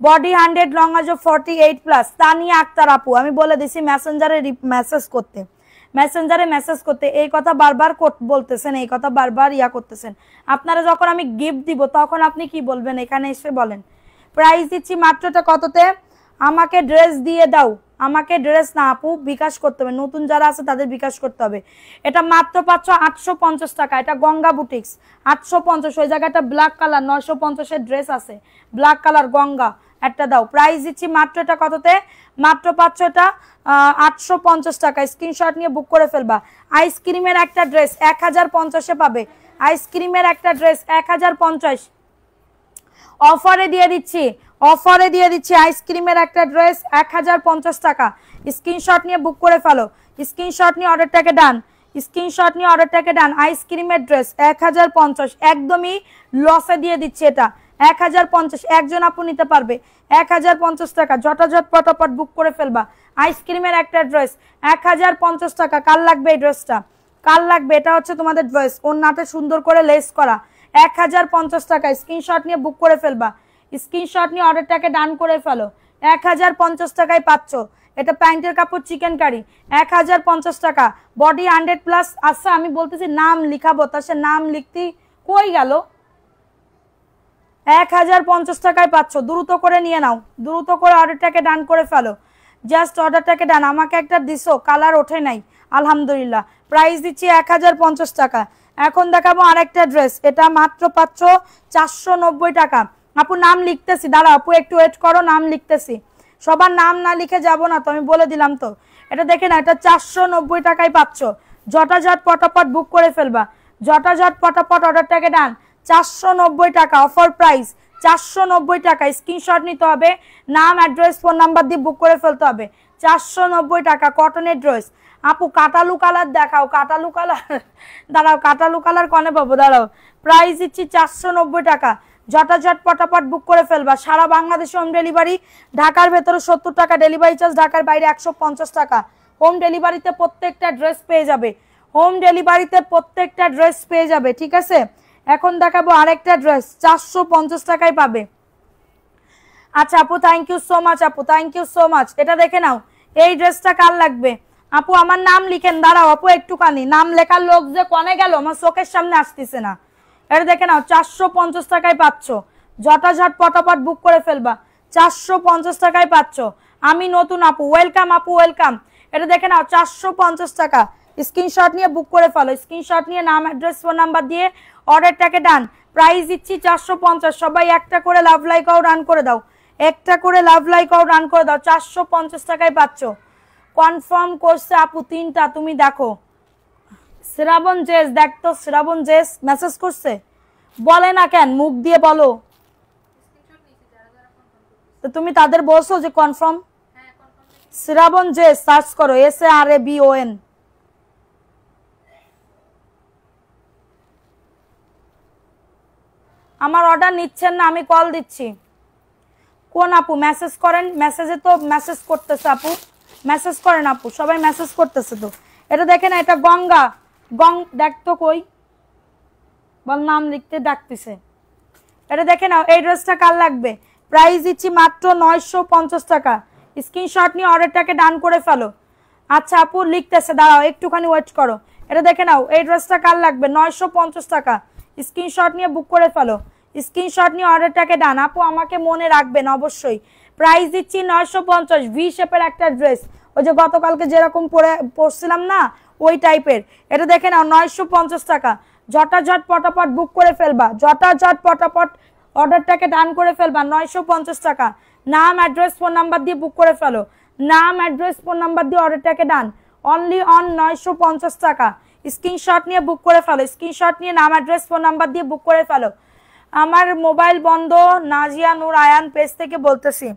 বডি 100, লং আছে 48+। তানিয়া আক্তার আপু, আমি বলে দিছি মেসেঞ্জারে মেসেজ করতে, মেসেঞ্জারে মেসেজ করতে। এই কথা বারবার বলতেছেন, এই কথা বারবার করতেছেন। আপনারা যখন আমি গিফট দিব তখন আপনি কি বলবেন এখানে এসে বলেন। প্রাইস দিচ্ছি মাত্রটা কততে? আমাকে ড্রেস দিয়ে দাও, আমাকে ড্রেস না আপু, বিকাশ করতে হবে। নতুন যারা আছে তাদের বিকাশ করতে হবে। এটা মাত্র পাচ্ছ 850 টাকা। এটা গঙ্গা বুটিক্স 850। ওই জায়গাটা ব্ল্যাক কালার 950-এর ড্রেস আছে, ব্ল্যাক কালার গঙ্গা একটা দাও। প্রাইস দিচ্ছি মাত্র এটা কততে? মাত্র পাচ্ছ এটা 850 টাকা। স্ক্রিনশট নিয়ে বুক করে ফেলবা। আইসক্রিমের একটা ড্রেস 1050-এ পাবে। আইসক্রিমের একটা ড্রেস 1050 অফারে দিয়ে দিচ্ছি, অফারে দিয়ে দিচ্ছি। আইসক্রিমের একটা ড্রেস 1050 টাকা। স্ক্রিনশট নিয়ে বুক করে ফেলো, স্ক্রিনশট নিয়ে অর্ডারটাকে ডান, স্ক্রিনশট নিয়ে অর্ডারটাকে ডান। আইসক্রিমের ড্রেস 1050, একদমই লসে দিয়ে দিচ্ছে এটা। 1050 একজন আপু নিতে পারবে, 1050 টাকা। ঝটাঝট পটাপট বুক করে ফেলবা। আইসক্রিমের একটা ড্রেস 1050 টাকা। কার লাগবে এই ড্রেসটা? কার লাগবে? এটা হচ্ছে তোমাদের ড্রেস, ওন্নাতে সুন্দর করে লেস করা, 1050 টাকা। স্ক্রিনশট নিয়ে বুক করে ফেলবা, স্ক্রিনশট নিয়ে অর্ডারটাকে ডান করে ফেলো। 1050 টাকায় পাচ্ছ। এটা প্যান্টের কাপড়, চিকেন কারি, 1050 টাকা। বডি 100+। আচ্ছা আমি বলতেছি নাম লিখাবো, তা সে নাম লিখতে কই গেল? 1050 টাকায় পাচ্ছ। দ্রুত করে নিয়ে নাও, দ্রুত করে অর্ডারটাকে ডান করে ফেলো। জাস্ট অর্ডারটাকে ডান। আমাকে একটা দিছো, কালার ওঠে নাই, আলহামদুলিল্লাহ। প্রাইস দিচ্ছি 1050 টাকা। এখন দেখাবো আরেকটা ড্রেস, এটা মাত্র পাচ্ছ 490 টাকা। আপু নাম লিখতেছি, দাঁড়া আপু একটু ওয়েট করো, নাম লিখতেছি। সবার নাম না লিখে যাব না তো, আমি বলে দিলাম তো। এটা দেখে না, এটা 490 টাকায় পাচ্ছ। ঝটাঝট পটাপট বুক করে ফেলবা, ঝটাঝট পটাপট অর্ডারটাকে ডান। 490 টাকা অফার প্রাইস, 490 টাকা। স্ক্রিনশট নিতে হবে, নাম অ্যাড্রেস ফোন নাম্বার দিয়ে বুক করে ফেলতে হবে। 490 টাকা কটনের ড্রেস। আপু কাটালু কালার দেখাও, কাটালু কালার দাঁড়াও, কাটালু কালার কনে পাবো, দাঁড়াও। প্রাইস দিচ্ছি 490 টাকা। ঝটাঝট পটাপট বুক করে ফেলবা। সারা বাংলাদেশে হোম ডেলিভারি, ঢাকার ভেতরে 70 টাকা ডেলিভারি চার্জ, ঢাকার বাইরে 150 টাকা। হোম ডেলিভারিতে প্রত্যেকটা ড্রেস পেয়ে যাবে, হোম ডেলিভারিতে প্রত্যেকটা ড্রেস পেয়ে যাবে, ঠিক আছে। এখন দেখাবো আরেকটা ড্রেস, 450 টাকায় পাবে। আচ্ছা আপু থ্যাংক ইউ সো মাচ, আপু থ্যাংক ইউ সো মাচ। এটা দেখে নাও, এই ড্রেসটা কার লাগবে? আপু আমার নাম লিখেন, দাঁড়াও আপু একটুখানি, নাম লেখার লোক যে কনে গেল আমার চোখের সামনে আসতেছে না। এটা দেখে নাও, 450 টাকায় পাচ্ছ। ঝটাঝট পটাপট বুক করে ফেলবা, 450 টাকায় পাচ্ছ। আমি নতুন আপু, ওয়েলকাম আপু, ওয়েলকাম। এটা দেখে নাও 450 টাকা। স্ক্রিনশট নিয়ে বুক করে ফেলো, স্ক্রিনশট নিয়ে নাম অ্যাড্রেস ফোন নাম্বার দিয়ে অর্ডারটাকে ডান। প্রাইস দিচ্ছি 450। সবাই একটা করে লাভ লাইক আউট রান করে দাও, একটা করে লাভ লাইক আউট রান করে দাও। 450 টাকায় পাচ্ছ। কনফার্ম করছে আপু 3টা, তুমি দেখো। শ্রাবণ জেস, দেখ তো শ্রাবণ জেস মেসেজ করছে, বলে না কেন, মুখ দিয়ে বলো তো। তুমি তাদের বলছো যে কনফার্ম? শ্রাবণ জেস সার্চ করো, SARABON। আমার অর্ডার নিচ্ছেন না, আমি কল দিচ্ছি। কোন আপু মেসেজ করেন? মেসেজে তো মেসেজ করতেছে আপু, মেসেজ করেন আপু, সবাই মেসেজ করতেছে তো। এটা দেখে না, এটা গঙ্গা, দেখ তো কই, বল নাম লিখতে ডাকতেছে। এটা দেখে নাও, এই ড্রেসটা কার লাগবে? প্রাইস দিচ্ছি মাত্র 950 টাকা। স্ক্রিনশট নিয়ে অর্ডারটাকে ডান করে ফেলো। আচ্ছা আপু লিখতেছে, দাঁড়াও একটুখানি ওয়েট করো। এটা দেখে নাও, এই ড্রেসটা কার লাগবে? 950 টাকা। স্ক্রিনশট নিয়ে বুক করে ফেলো, স্ক্রিনশট নিয়ে অর্ডারটাকে ডান। আপু আমাকে মনে রাখবেন অবশ্যই। প্রাইস দিচ্ছি 950। ভি শেপের একটা ড্রেস, ওই যে গতকালকে যেরকম পরছিলাম না, ওই টাইপের। এটা দেখে নাও 950 টাকা। ঝটাঝট পটাপট বুক করে ফেলবা, ঝটাঝট পটাপট অর্ডারটাকে ডান করে ফেলবা। 950 টাকা। নাম অ্যাড্রেস ফোন নাম্বার দিয়ে বুক করে ফেলো, নাম অ্যাড্রেস ফোন নাম্বার দিয়ে অর্ডারটাকে ডান। অনলি অন 950 টাকা। স্ক্রিনশট নিয়ে বুক করে ফেলো, স্ক্রিনশট নিয়ে নাম অ্যাড্রেস ফোন নাম্বার দিয়ে বুক করে ফেলো। আমার মোবাইল বন্ধ, নাজিয়া নূর আয়ান পেজ থেকে বলতেছি।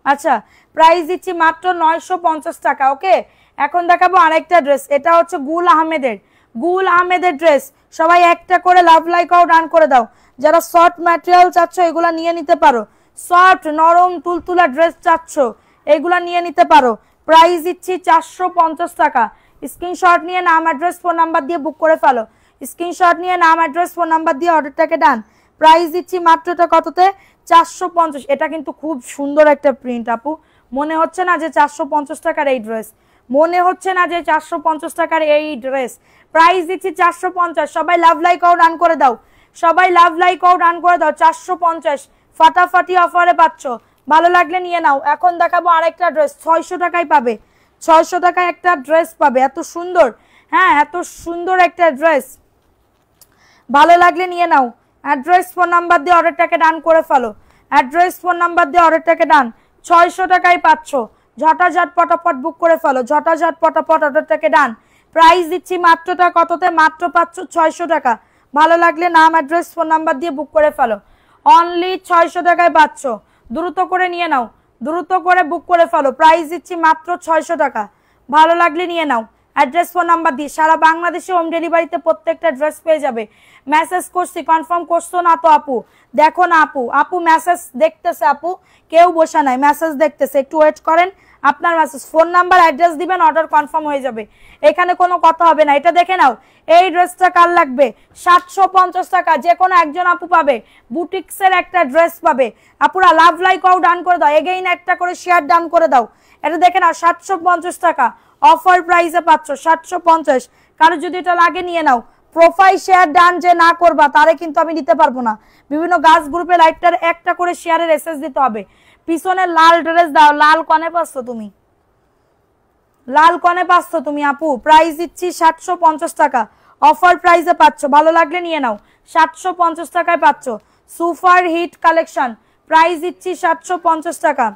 আচ্ছা প্রাইস দিচ্ছি মাত্র 950 টাকা। ওকে এখন দেখাবো আরেকটা ড্রেস, এটা হচ্ছে গুল আহমেদের, গুল আহমেদের ড্রেস। সবাই একটা করে লাভ লাইক আউট রান করে দাও। যারা সফট ম্যাটেরিয়াল চাচ্ছ এগুলা নিয়ে নিতে পারো, সফট নরম তুলতুলা ড্রেস চাচ্ছ এগুলা নিয়ে নিতে পারো। প্রাইস দিচ্ছি 450 টাকা। স্ক্রিনশট নিয়ে নাম অ্যাড্রেস ফোন নাম্বার দিয়ে বুক করে ফেলো, স্ক্রিনশট নিয়ে নাম অ্যাড্রেস ফোন নাম্বার দিয়ে অর্ডারটাকে ডান। প্রাইস দিচ্ছি মাত্র এটা কততে? 450। এটা কিন্তু খুব সুন্দর একটা প্রিন্ট আপু, মনে হচ্ছে না যে 450 টাকার এই ড্রেস, মনে হচ্ছে না যে 450 টাকার এই ড্রেস। প্রাইস দিচ্ছি 450। সবাই লাভ লাইক আউট রান করে দাও, সবাই লাভ লাইক আউট রান করে দাও। 450 ফাটাফাটি অফারে পাচ্ছ, ভালো লাগলে নিয়ে নাও। এখন দেখাবো আরেকটা ড্রেস, 600 টাকায় পাবে, 600 টাকায় একটা ড্রেস পাবে, এত সুন্দর, হ্যাঁ এত সুন্দর একটা ড্রেস, ভালো লাগলে নিয়ে নাও। অ্যাড্রেস ফোন নাম্বার দিয়ে অর্ডারটাকে ডান করে ফেলো, অ্যাড্রেস ফোন নাম্বার দিয়ে অর্ডারটাকে ডান। 600 টাকায় পাচ্ছ, ঝটাঝট পটাপট বুক করে ফেলো, ঝটাঝট পটাপট অর্ডারটাকে ডান। প্রাইস দিচ্ছি মাত্রটা কততে? মাত্র পাচ্ছ 600 টাকা। ভালো লাগলে নাম অ্যাড্রেস ফোন নাম্বার দিয়ে বুক করে ফেলো। অনলি 600 টাকায় পাচ্ছ, দ্রুত করে নিয়ে নাও, দ্রুত করে বুক করে ফেলো। প্রাইস দিচ্ছি মাত্র 600 টাকা, ভালো লাগলে নিয়ে নাও। অ্যাড্রেস ফোন নাম্বার দিয়ে সারা বাংলাদেশে হোম ডেলিভারিতে প্রত্যেকটা ড্রেস পেয়ে যাবে। মেসেজ করছি, কনফার্ম করছো না তো আপু? দেখো না আপু, আপু মেসেজ দেখতেছে, আপু কেউ বসা নাই, মেসেজ দেখতেছে, একটু ওয়েট করেন। আপনার মেসেজ, ফোন নাম্বার, অ্যাড্রেস দিবেন, অর্ডার কনফার্ম হয়ে যাবে। এখানে কোনো কথা হবে না। এটা দেখে নাও, এই ড্রেসটা কার লাগবে? 750 টাকা যে কোনো একজন আপু পাবে, বুটিক্সের একটা ড্রেস পাবে। আপুরা লাভ লাইক আও ডান করে দাও, এগেইন একটা করে শেয়ার ডান করে দাও। এটা দেখে নাও 750 টাকা অফার প্রাইসে পাচ্ছ, 750। কারো যদি এটা লাগে নিয়ে নাও। প্রোফাইল শেয়ার ডান যে না করবা তারে কিন্তু আমি দিতে পারবো না। বিভিন্ন গাছ গ্রুপে লাইভটার একটা করে শেয়ারের এসএস দিতে হবে। পিছনে লাল ড্রেস দাও, লাল কনে পাচ্ছ তুমি? লাল কনে পাচ্ছ তুমি আপু? প্রাইস দিচ্ছি 750 টাকা অফার প্রাইসে পাচ্ছ, ভালো লাগলে নিয়ে নাও। 750 টাকায় পাচ্ছ সুপার হিট কালেকশন, প্রাইস দিচ্ছি 750 টাকা।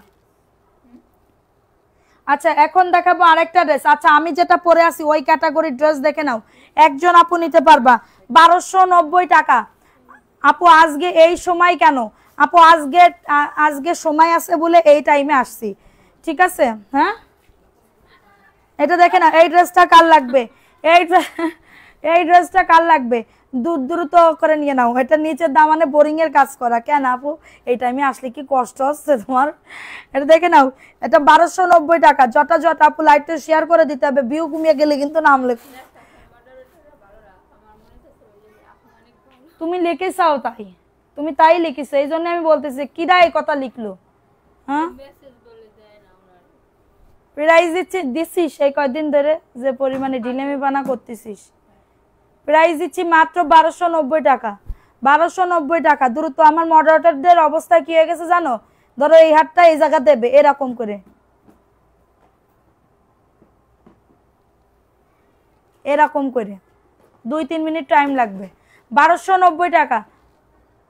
আচ্ছা এখন দেখাবো আরেকটা ড্রেস। আচ্ছা আমি যেটা পরে আছি ওই ক্যাটাগরির ড্রেস দেখে নাও, একজন আপু নিতে পারবা 1290 টাকা। আপু আজকে এই সময় কেন আপু? আজকে সময় আছে বলে এই টাইমে আসছি, ঠিক আছে? হ্যাঁ এটা দেখে না, এই ড্রেসটা কার লাগবে? এই ড্রেসটা কার লাগবে? দ্রুত করে নিয়ে নাও। এটা নিচের দামানে বোরিং এর কাজ করা। কেন আপু এই টাইমে আসলে কি কষ্ট হচ্ছে তোমার? এটা দেখে নাও, এটা 1290 টাকা। জটা আপু লাইটটা শেয়ার করে দিতে হবে, ভিউ কমিয়ে গেলে কিন্তু নাম লেখ। তুমি লিখেছাও তাই, তুমি তাই লিখিস, এই জন্য আমি বলতেছি কিরা এই কথা লিখলো। হ্যাঁ প্রাইস দিচ্ছিস এই কয়দিন ধরে যে পরিমাণে ডিলেমি বানা করতেছিস। প্রাইস দিচ্ছি মাত্র 1290 টাকা, 1290 টাকা। দ্রুত আমার মডারেটরদের অবস্থা কি হয়ে গেছে জানো? ধরো এই হাতটা এই জায়গা দেবে এরকম করে, এরকম করে 2-3 মিনিট টাইম লাগবে। 1290 টাকা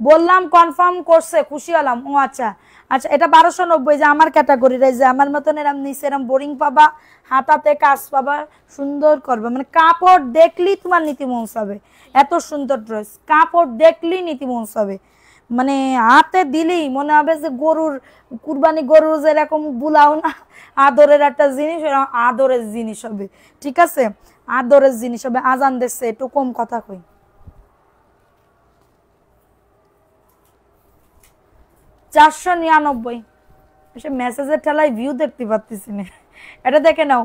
বললাম, কনফার্ম করছে, খুশি হলাম। ও আচ্ছা আচ্ছা, এটা 1290 যে আমার ক্যাটাগরির, এই যে আমার মতন এরম নিচে এরম বোরিং পাবা, হাতাতে কাজ পাবা, সুন্দর করবে, মানে কাপড় দেখলেই তোমার নীতি মৌসাবে। এত সুন্দর ড্রেস, কাপড় দেখলেই নীতি মৌসাবে, মানে হাতে দিলেই মনে হবে যে গরুর কুরবানি, গরুর যেরকম বুলাও না আদরের একটা জিনিস, আদরের জিনিস হবে, ঠিক আছে? আদরের জিনিস হবে। আজান দিচ্ছে, একটু কম কথা কই। 499 মেসেজের ঠেলায় ভিউ দেখতে পাচ্ছি না। এটা দেখে নাও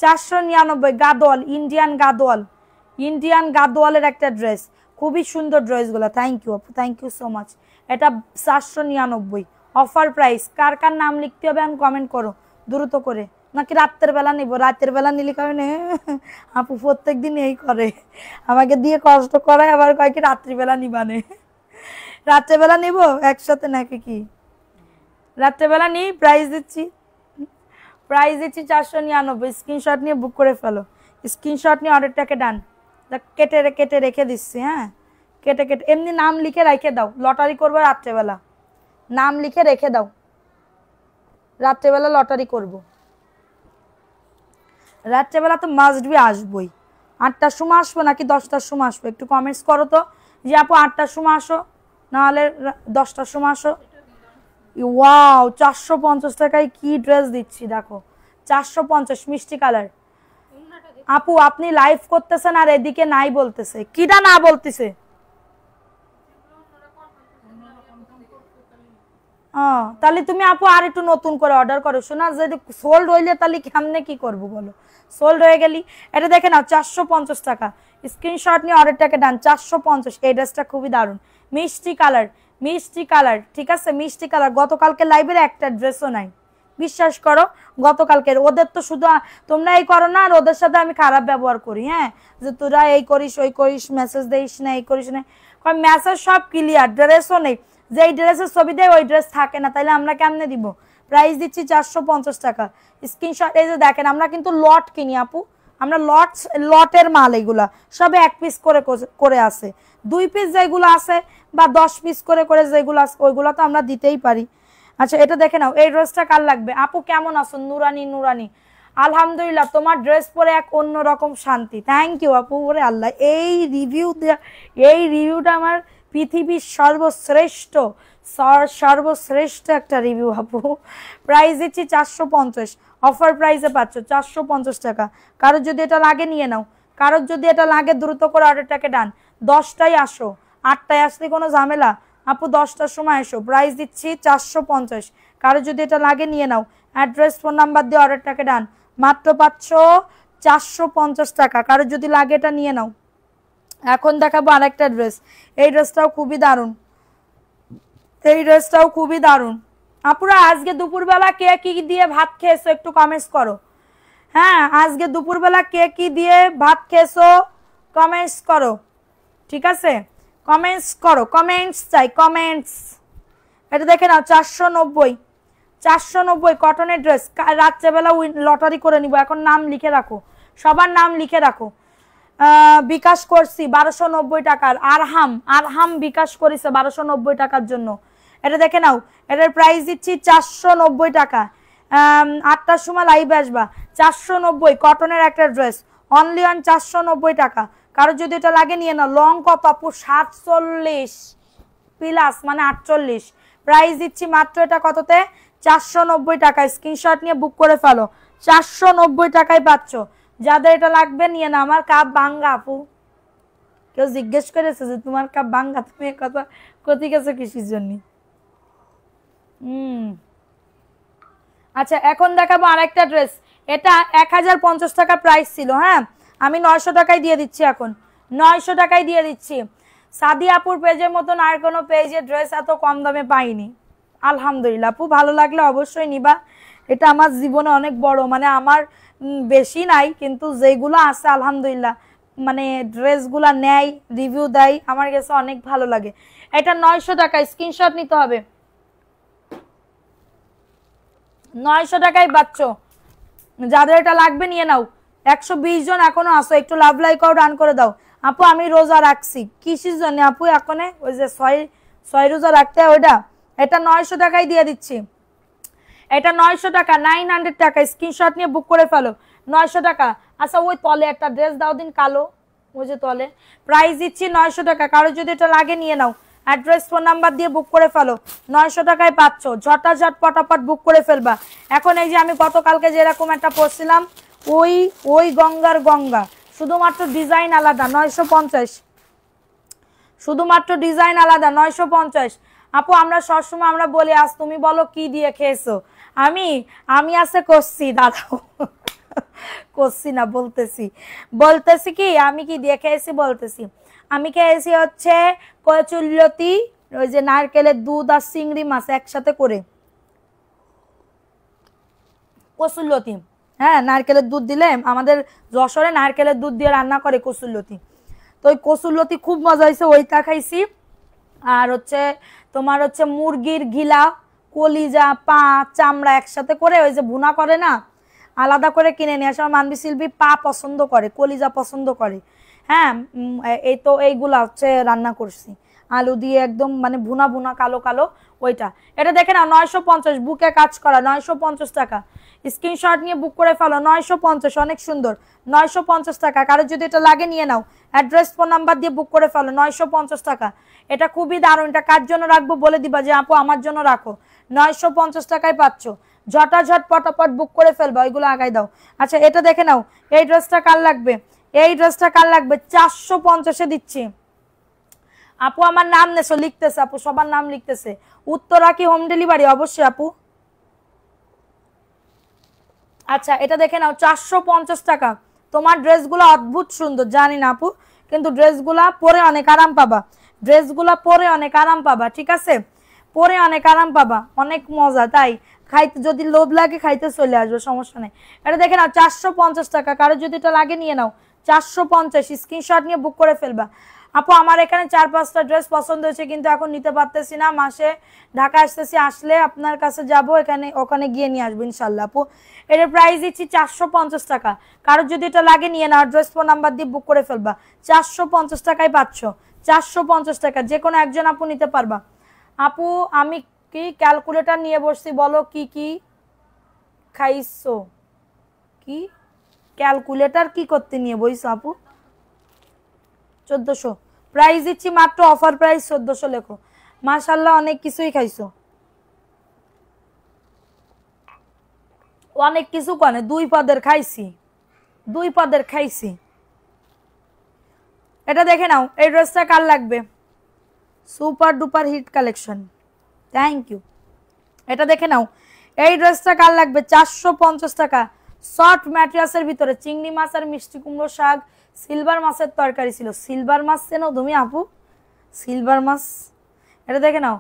499 গাদোয়াল, ইন্ডিয়ান গাদোয়ালের একটা ড্রেস, খুবই সুন্দর ড্রেসগুলো। থ্যাংক ইউ আপু, থ্যাংক ইউ সো মাচ। এটা 499 অফার প্রাইস। কার কার নাম লিখতে হবে আমি কমেন্ট করো দ্রুত করে, নাকি রাতের বেলা নিব? রাতের বেলা নিলে কবে না আপু প্রত্যেক দিন এই করে, আমাকে দিয়ে কষ্ট করায়, আবার কয় কি রাত্রিবেলা নিবানে। রাত্রেবেলা নিব একসাথে নাকি কি? রাত্রেবেলা নিই। প্রাইস দিচ্ছি 499। স্ক্রিনশট নিয়ে বুক করে ফেলো, স্ক্রিনশট নিয়ে অর্ডারটাকে ডান। কেটে রেখে দিচ্ছি। হ্যাঁ কেটে এমনি নাম লিখে রেখে দাও, লটারি করবো রাত্রেবেলা, নাম লিখে রেখে দাও, রাত্রেবেলা লটারি করব। রাত্রেবেলা তো মাস্ট বি আসবোই। 8টার সময় আসবো নাকি 10টার সময় আসবো? একটু কমেন্টস করো তো যে আপু 8টার সময় আসো, নাহলে 10টার সময় আসো। ওয়াও 450 টাকায় কি ড্রেস দিচ্ছি দেখো, 450 মিষ্টি কালার। আপু আপনি লাইভ করতেছেন আর এদিকে নাই বলতেছে, কিটা না বলতেছে? তাহলে তুমি আপু আর একটু নতুন করে অর্ডার করো শোনা, যদি সোল্ড হইলে তাহলে কেমনে কি করবো বলো? সোল্ড হয়ে গেলি। এটা দেখে নাও 450 টাকা, স্ক্রিনশট নিয়ে অর্ডারটাকে ডান। 450। এই ড্রেসটা খুবই দারুণ, মিষ্টি কালার, ঠিক আছে? মিষ্টি কালার। গতকালকে লাইভের একটা ড্রেসও নাই, বিশ্বাস করো। গতকালকের ওদের তো শুধু তোমরা এই করো না, আর ওদের সাথে আমি খারাপ ব্যবহার করি। হ্যাঁ যে তোরা এই করিস ওই করিস, মেসেজ দিস না, এই করিস না, মেসেজ সব ক্লিয়ার, ড্রেসও নেই। যে ড্রেসের ছবি দেয় ওই ড্রেস থাকে না, তাইলে আমরা কেমনে দিব? প্রাইস দিচ্ছি 450 টাকা। স্ক্রিনশট এই যে দেখেন, আমরা কিন্তু লট কিনি আপু, আমরা লটের মাল, এগুলা সবে 1 পিস করে আছে, 2 পিস যেগুলো আছে বা 10 পিস করে যেগুলো আছে ওইগুলো তো আমরা দিতেই পারি। আচ্ছা এটা দেখে নাও, এই ড্রেসটা কার লাগবে? আপু কেমন আছো? নুরানি আলহামদুলিল্লাহ, তোমার ড্রেস পরে এক অন্যরকম শান্তি। থ্যাংক ইউ আপু। ওরে আল্লাহ, এই রিভিউটা আমার পৃথিবীর সর্বশ্রেষ্ঠ সর্বশ্রেষ্ঠ একটা রিভিউ আপু। প্রাইস দিচ্ছি 450, অফার প্রাইসে পাচ্ছ 450 টাকা। কারোর যদি এটা লাগে নিয়ে নাও, কারোর যদি এটা লাগে দ্রুত করে অর্ডারটাকে ডান। 10টায় আসো, 8টায় আসলে কোনো ঝামেলা আপু, 10টার সময় এসো। প্রাইস দিচ্ছি 450, কারোর যদি এটা লাগে নিয়ে নাও। অ্যাড্রেস ফোন নাম্বার দিয়ে অর্ডারটাকে ডান, মাত্র পাচ্ছ 450 টাকা। কারোর যদি লাগে এটা নিয়ে নাও। এখন দেখাবো আরেকটা ড্রেস, এই ড্রেসটাও খুবই দারুণ, এই ড্রেসটাও খুবই দারুণ। আপুরা আজকে দুপুরবেলা কে কি দিয়ে ভাত খেয়েছো একটু কমেন্টস করো। হ্যাঁ, আজকে দুপুরবেলা কে কি দিয়ে ভাত খেয়েছো কমেন্টস করো, ঠিক আছে? কমেন্টস করো, কমেন্টস চাই, কমেন্টস। এটা দেখে নাও 490, 490 কটনের ড্রেস। রাত্রেবেলা লটারি করে নিব, এখন নাম লিখে রাখো, সবার নাম লিখে রাখো। বিকাশ করছি 1290 টাকার, আরহাম, আরহাম বিকাশ করেছে 1290 টাকার জন্য। এটা দেখে নাও, এটার প্রাইস দিচ্ছি 490 টাকা। 8টার সময় লাইভে আসবা। 490 কটনের একটা ড্রেস, অনলি অন 490 টাকা। কারো যদি এটা লাগে নিয়ে নাও। লং কত আপু? 47 প্লাস মানে 48। প্রাইস দিচ্ছি মাত্র এটা কততে? 490 টাকা। স্ক্রিনশট নিয়ে বুক করে ফেলো, 490 টাকায় পাচ্ছ। যাদের এটা লাগবে নিয়ে না। আমার কাপ ভাঙ্গা আপু, কেউ জিজ্ঞেস করেছে যে তোমার কাপ ভাঙ্গা, তুমি কথা কতি গেছো কিসের জন্য? আচ্ছা, এখন দেখাবো আরেকটা ড্রেস। এটা 1050 টাকা প্রাইস ছিল, হ্যাঁ আমি 900 টাকায় দিয়ে দিচ্ছি। এখন 900 টাকায় দিয়ে দিচ্ছি। সাদি আপুর পেজের মতন আর কোনো পেজে ড্রেস এত কম দামে পাইনি, আলহামদুলিল্লাহ। আপু ভালো লাগলে অবশ্যই নিবা, এটা আমার জীবনে অনেক বড়, মানে আমার বেশি নাই কিন্তু যেগুলো আছে আলহামদুলিল্লাহ, মানে ড্রেসগুলা নেয়, রিভিউ দেয়, আমার কাছে অনেক ভালো লাগে। এটা 900 টাকা, স্ক্রিনশট নিতে হবে। 900 টাকায় পাচ্ছ, যাদের এটা লাগবে নিয়ে নাও। 120 জন এখনো আসো, একটু লাভ লাইক আর রান করে দাও। আপু আমি রোজা রাখছি, কিসের জন্য আপু? এখন ওই যে 6 রোজা রাখতে হয় ওইটা। এটা 900 টাকায় দিয়ে দিচ্ছি, এটা 900 টাকা, 900 টাকা। স্ক্রিনশট নিয়ে বুক করে ফেলো, 900 টাকা। আচ্ছা ওই তলে একটা ড্রেস দাও দিন, কালো, ওই যে তলে। প্রাইস দিচ্ছি 900 টাকা। কারো যদি এটা লাগে নিয়ে নাও। অ্যাড্রেস ফোন নাম্বার দিয়ে বুক করে ফেলো, 900 টাকায় পাচ্ছ। ঝটাঝট পটাপট বুক করে ফেলবা। এখন এই যে আমি গতকালকে যেরকম একটা পরছিলাম, ওই গঙ্গার গঙ্গা, শুধুমাত্র ডিজাইন আলাদা, 950। শুধুমাত্র ডিজাইন আলাদা, 950। আপু আমরা সবসময় আমরা বলি আজ তুমি বলো কি দিয়ে খেয়েছো। আমি আছে করছি দাদা, করছি না, বলতেছি কি আমি কি দিয়ে খেয়েছি বলতেছি। আমি খেয়েছি হচ্ছে কচুল্লতি, ওই যে নারকেলের দুধ আর চিংড়ি মাছ একসাথে করে, কচুল্লতি। হ্যাঁ, নারকেলের দুধ দিলে, আমাদের যশোরে নারকেলের দুধ দিয়ে রান্না করে কচুল্লতি। তো ওই কচুল্লতি খুব মজা হয়েছে, ওইটা খাইছি। আর হচ্ছে তোমার হচ্ছে মুরগির ঘিলা, কলিজা, পা, চামড়া একসাথে করে ওই যে ভুনা করে না, আলাদা করে কিনে নিয়ে আসে। আমার মানবি শিল্পী পা পছন্দ করে, কলিজা পছন্দ করে। হ্যাঁ, এই তো এইগুলা হচ্ছে রান্না করছি আলু দিয়ে, একদম মানে ভুনা ভুনা কালো কালো ওইটা। এটা দেখে না 950, বুকে কাজ করা, 950 টাকা। স্ক্রিনশট নিয়ে বুক করে ফেলো, 950, অনেক সুন্দর, 950 টাকা। কারো যদি এটা লাগে নিয়ে নাও। অ্যাড্রেস ফোন নাম্বার দিয়ে বুক করে ফেলো, 950 টাকা। এটা খুবই দারুণ, এটা কার জন্য রাখবো বলে দিবা যে আপু আমার জন্য রাখো। 950 টাকায় পাচ্ছ, ঝটাঝট পটাপট বুক করে ফেলবা, ওইগুলো আগাই দাও। আচ্ছা এটা দেখে নাও, এই ড্রেসটা কার লাগবে? এই ড্রেসটা কার লাগবে? 450-এ দিচ্ছি। আপু আমার নাম নেছো, লিখতেছে আপু, সবার নাম লিখতেছে। উত্তরা কি হোম ডেলিভারি? অবশ্যই আপু। আচ্ছা এটা দেখে নাও, 450 টাকা। তোমার ড্রেসগুলো অদ্ভুত সুন্দর, জানি না আপু, কিন্তু ড্রেসগুলা পরে অনেক আরাম পাবা, ড্রেসগুলা পরে অনেক আরাম পাবা, ঠিক আছে? পরে অনেক আরাম পাবা, অনেক মজা। তাই খাইতে যদি লোভ লাগে খাইতে চলে আসবে, সমস্যা নেই। এটা দেখে নাও 450 টাকা। কারো যদি এটা লাগে নিয়ে নাও, 450। স্ক্রিনশট নিয়ে বুক করে ফেলবা। আপু আমার এখানে 4-5টা ড্রেস পছন্দ হয়েছে, কিন্তু এখন নিতে পারতেছি না, মাসে ঢাকা আসতেছি, আসলে আপনার কাছে যাব, ওখানে গিয়ে নিয়ে আসবো ইনশাল্লাহ। আপু এটার প্রাইস দিচ্ছি 450 টাকা। কারো যদি এটা লাগে নিয়ে নাও, অ্যাড্রেস ফোন নাম্বার দিয়ে বুক করে ফেলবা। 450 টাকায় পাচ্ছ, 450 টাকা। যে কোনো একজন আপু নিতে পারবা। আপু আমি কি ক্যালকুলেটর নিয়ে বসছি, বলো কি কি খাইছো? কি ক্যালকুলেটর কি করতে নিয়ে বইছো আপু? 1400 প্রাইস দিচ্ছি মাত্র অফার প্রাইস 1400 লেখো। মাশাআল্লাহ অনেক কিছুই খাইছো, অনেক কিছু কনে 2 পদের খাইছি, 2 পদের খাইছি। এটা দেখে নাও, এই ড্রেসটা কার লাগবে? Super duper hit collection, thank you. এটা দেখে নাও, এই ড্রেসটা কার লাগবে? 450 টাকা, সফট ম্যাটেরিয়ালসের ভিতরে চিংড়ি মাছ আর মিষ্টি কুমড়ো শাক, সিলভার মাছের তরকারি ছিল। সিলভার মাছ চেনো তুমি আপু? সিলভার মাছ, এটা দেখে নাও।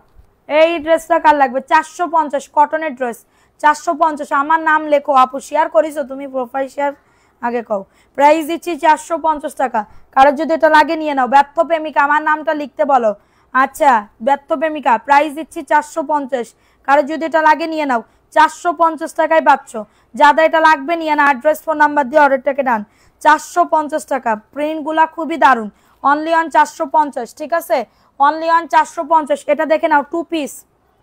এই ড্রেসটা কার লাগবে? 450, কটনের ড্রেস 450। আমার নাম লেখো আপু, শেয়ার করিছো তুমি? প্রোফাইল শেয়ার আগে কও। প্রাইস দিচ্ছি 450 টাকা, কারোর যদি এটা লাগে নিয়ে নাও। ব্যর্থ প্রেমিকা, আমার নামটা লিখতে বলো। আচ্ছা ব্যর্থ প্রেমিকা, প্রাইস দিচ্ছি 450, কারোর যদি এটা লাগে নিয়ে নাও। 450 টাকায় পাচ্ছ, যাদের এটা লাগবে নিয়ে না, অ্যাড্রেস ফোন নাম্বার দিয়ে অর্ডারটাকে ডান। 450 টাকা, প্রিন্টগুলা খুবই দারুণ, অনলি অন 450, ঠিক আছে? Only on 450। এটা দেখে নাও, 2 পিস,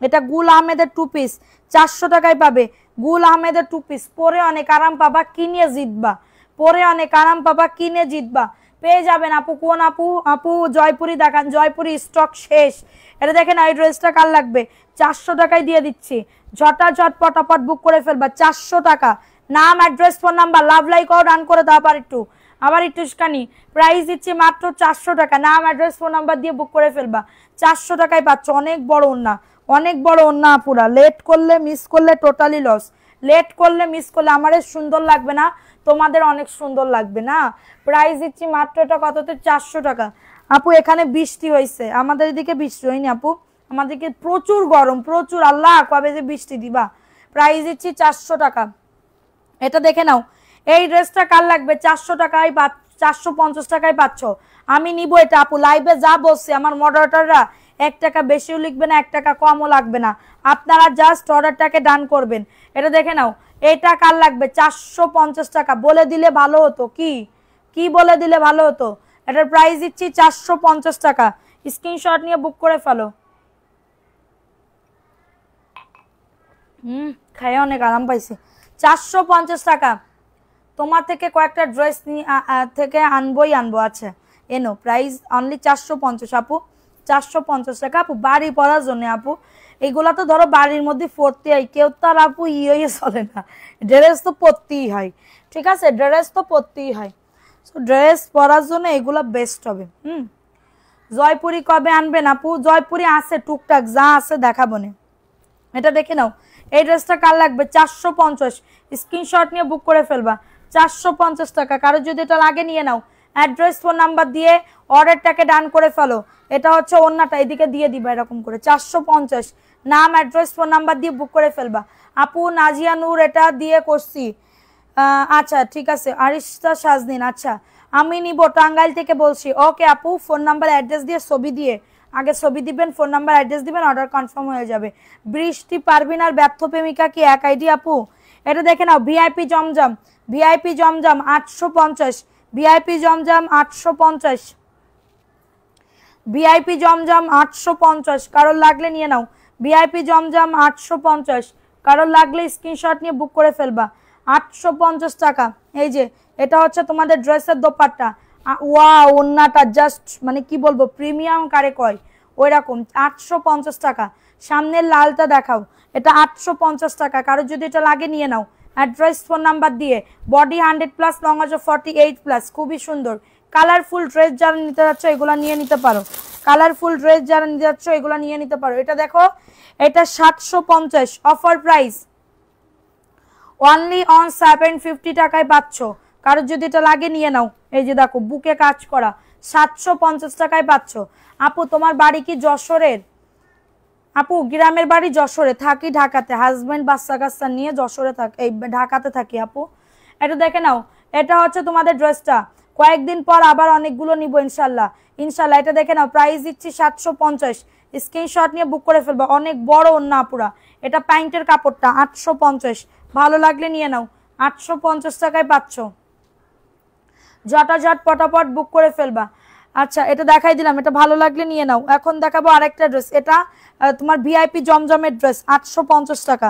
এটা গুল আহমেদের 2 পিস 400 টাকায় পাবে। গুল আহমেদের 2 পিস, পরে অনেক আরাম পাবা, কিনে জিতবা, পরে অনেক আরাম পাবা, কিনে জিতবা। পেয়ে যাবেন আপু। কোন আপু? আপু জয়পুরি দেখান, জয়পুরি স্টক শেষ। এটা দেখেন, এই ড্রেসটা কার লাগবে? 400 টাকায় দিয়ে দিচ্ছি, ঝটাঝট পটাপট বুক করে ফেলবা। 400 টাকা, নাম address phone number, love like ও রান করে দাও। আবার একটু স্কানি, প্রাইস দিচ্ছি মাত্র 400 টাকা, নাম অ্যাড্রেস ফোন নাম্বার দিয়ে বুক করে ফেলবা। 400 টাকায় পাচ্ছ, অনেক বড় ওন্না, অনেক বড় ওন্না আপুরা। লেট করলে মিস করলে টোটালি লস, লেট করলে মিস করলে আমাদের সুন্দর লাগবে না, তোমাদের অনেক সুন্দর লাগবে না। প্রাইস দিচ্ছি মাত্র, এটা কততে? 400 টাকা। আপু এখানে বৃষ্টি হয়েছে, আমাদের এদিকে বৃষ্টি হয়নি আপু, আমাদেরকে প্রচুর গরম, প্রচুর। আল্লাহ কবে যে বৃষ্টি দিবা। প্রাইস দিচ্ছি 400 টাকা। এটা দেখে নাও, এই ড্রেসটা কার লাগবে? 400 টাকায় 450 টাকায় পাচ্ছ। আমি নিব এটা আপু, লাইভে যা বলছে আমার মডারেটররা, 1 টাকা বেশিও লিখবে না, 1 টাকা কমও লাগবে না, আপনারা জাস্ট অর্ডারটাকে ডান করবেন। এটা দেখে নাও, এটা কার লাগবে? 450 টাকা। বলে দিলে ভালো হতো, কি কি বলে দিলে ভালো হতো। এটার প্রাইস দিচ্ছি 450 টাকা, স্ক্রিনশট নিয়ে বুক করে ফেলো। খাই অনেক আরাম পাইছি। 450 টাকা, তোমার থেকে কয়েকটা ড্রেস থেকে আনবো। আচ্ছা এনো, প্রাইস অনলি 450 আপু, 450 টাকা আপু, বাড়ি পরার জন্য আপু। এইগুলা তো ধরো বাড়ির মধ্যে পরতে হয়, কেউ তো আর আপু ইয়ে চলে না, ড্রেস তো পরতেই হয়, ঠিক আছে? ড্রেস তো পরতেই হয়, ড্রেস পরার জন্য এগুলা বেস্ট হবে। জয়পুরি কবে আনবেন আপু? জয়পুরি আছে টুকটাক, যা আছে দেখাবো না। এটা দেখে নাও, এই ড্রেসটা কার লাগবে? 450, স্ক্রিনশট নিয়ে বুক করে ফেলবা। 450 টাকা, কারো যদি এটা লাগে নিয়ে নাও। অ্যাড্রেস ফোন নাম্বার দিয়ে অর্ডারটাকে ডান করে ফেলো। এটা হচ্ছে ওন্নাটা, এদিকে দিয়ে দিবা এরকম করে। 450, নাম অ্যাড্রেস ফোন নাম্বার দিয়ে বুক করে ফেলবা। আপু নাজিয়া নূর, এটা দিয়ে করছি। আচ্ছা ঠিক আছে, আরিশা সাজদিন, আচ্ছা আমি নিব, টাঙ্গাইল থেকে বলছি। ওকে আপু, ফোন নাম্বার অ্যাড্রেস দিয়ে ছবি দিয়ে, আগে ছবি দিবেন, ফোন নাম্বার অ্যাড্রেস দিবেন, অর্ডার কনফার্ম হয়ে যাবে। বৃষ্টি পারবিন আর ব্যর্থ প্রেমিকা কি এক আইডি আপু? এটা দেখে নাও, ভিআইপি জমজম, ভিআইপি জমজম 850, ভিআইপি জমজম 850, ভিআইপি জমজম 850, কারোর লাগলে নিয়ে নাও। ভিআইপি জমজম 850, কারোর লাগলে স্ক্রিনশট নিয়ে বুক করে ফেলবা। 850 টাকা। এই যে এটা হচ্ছে তোমাদের ড্রেসের দোপাট্টা, ওয়াও ওন্নাটা জাস্ট মানে কি বলবো, প্রিমিয়াম কারে কয় ওই রকম। 850 টাকা, সামনের লালটা দেখাও, এটা 850 টাকা, কারো যদি এটা লাগে নিয়ে নাও। অ্যাড্রেস ফোন নাম্বার দিয়ে, বডি 100+, লং আছে 48+, খুবই সুন্দর। কালারফুল ড্রেস যারা নিতে যাচ্ছ এগুলো নিয়ে নিতে পারো, কালারফুল ড্রেস যারা নিতে যাচ্ছ এগুলো নিয়ে নিতে পারো। এটা দেখো, এটা 750, অফার প্রাইস অনলি অন 750 টাকায় পাচ্ছ, কারো যদি এটা লাগে নিয়ে নাও। এই যে দেখো বুকে কাজ করা, 750 টাকায় পাচ্ছ। আপু তোমার বাড়ি কি যশোরের? আপু গ্রামের বাড়ি যশোরে, থাকি ঢাকাতে, হাজবেন্ড বাচ্চা কাচ্চা নিয়ে যশোরে থাকি, এই ঢাকাতে থাকি আপু। এটা দেখে নাও, এটা হচ্ছে তোমাদের ড্রেসটা, কয়েকদিন পর আবার অনেকগুলো নিব ইনশাল্লাহ, ইনশাল্লাহ। এটা দেখে নাও, প্রাইস দিচ্ছি 750, স্ক্রিনশট নিয়ে বুক করে ফেলবা। অনেক বড় ওন্না আপুরা, এটা প্যান্টের কাপড়টা 850, ভালো লাগলে নিয়ে নাও। 850 টাকায় পাচ্ছ, ঝটাঝট পটাপট বুক করে ফেলবা। আচ্ছা এটা দেখাই দিলাম, এটা ভালো লাগলে নিয়ে নাও। এখন দেখাবো আরেকটা ড্রেস, এটা তোমার ভিআইপি জমজমের ড্রেস 850 টাকা,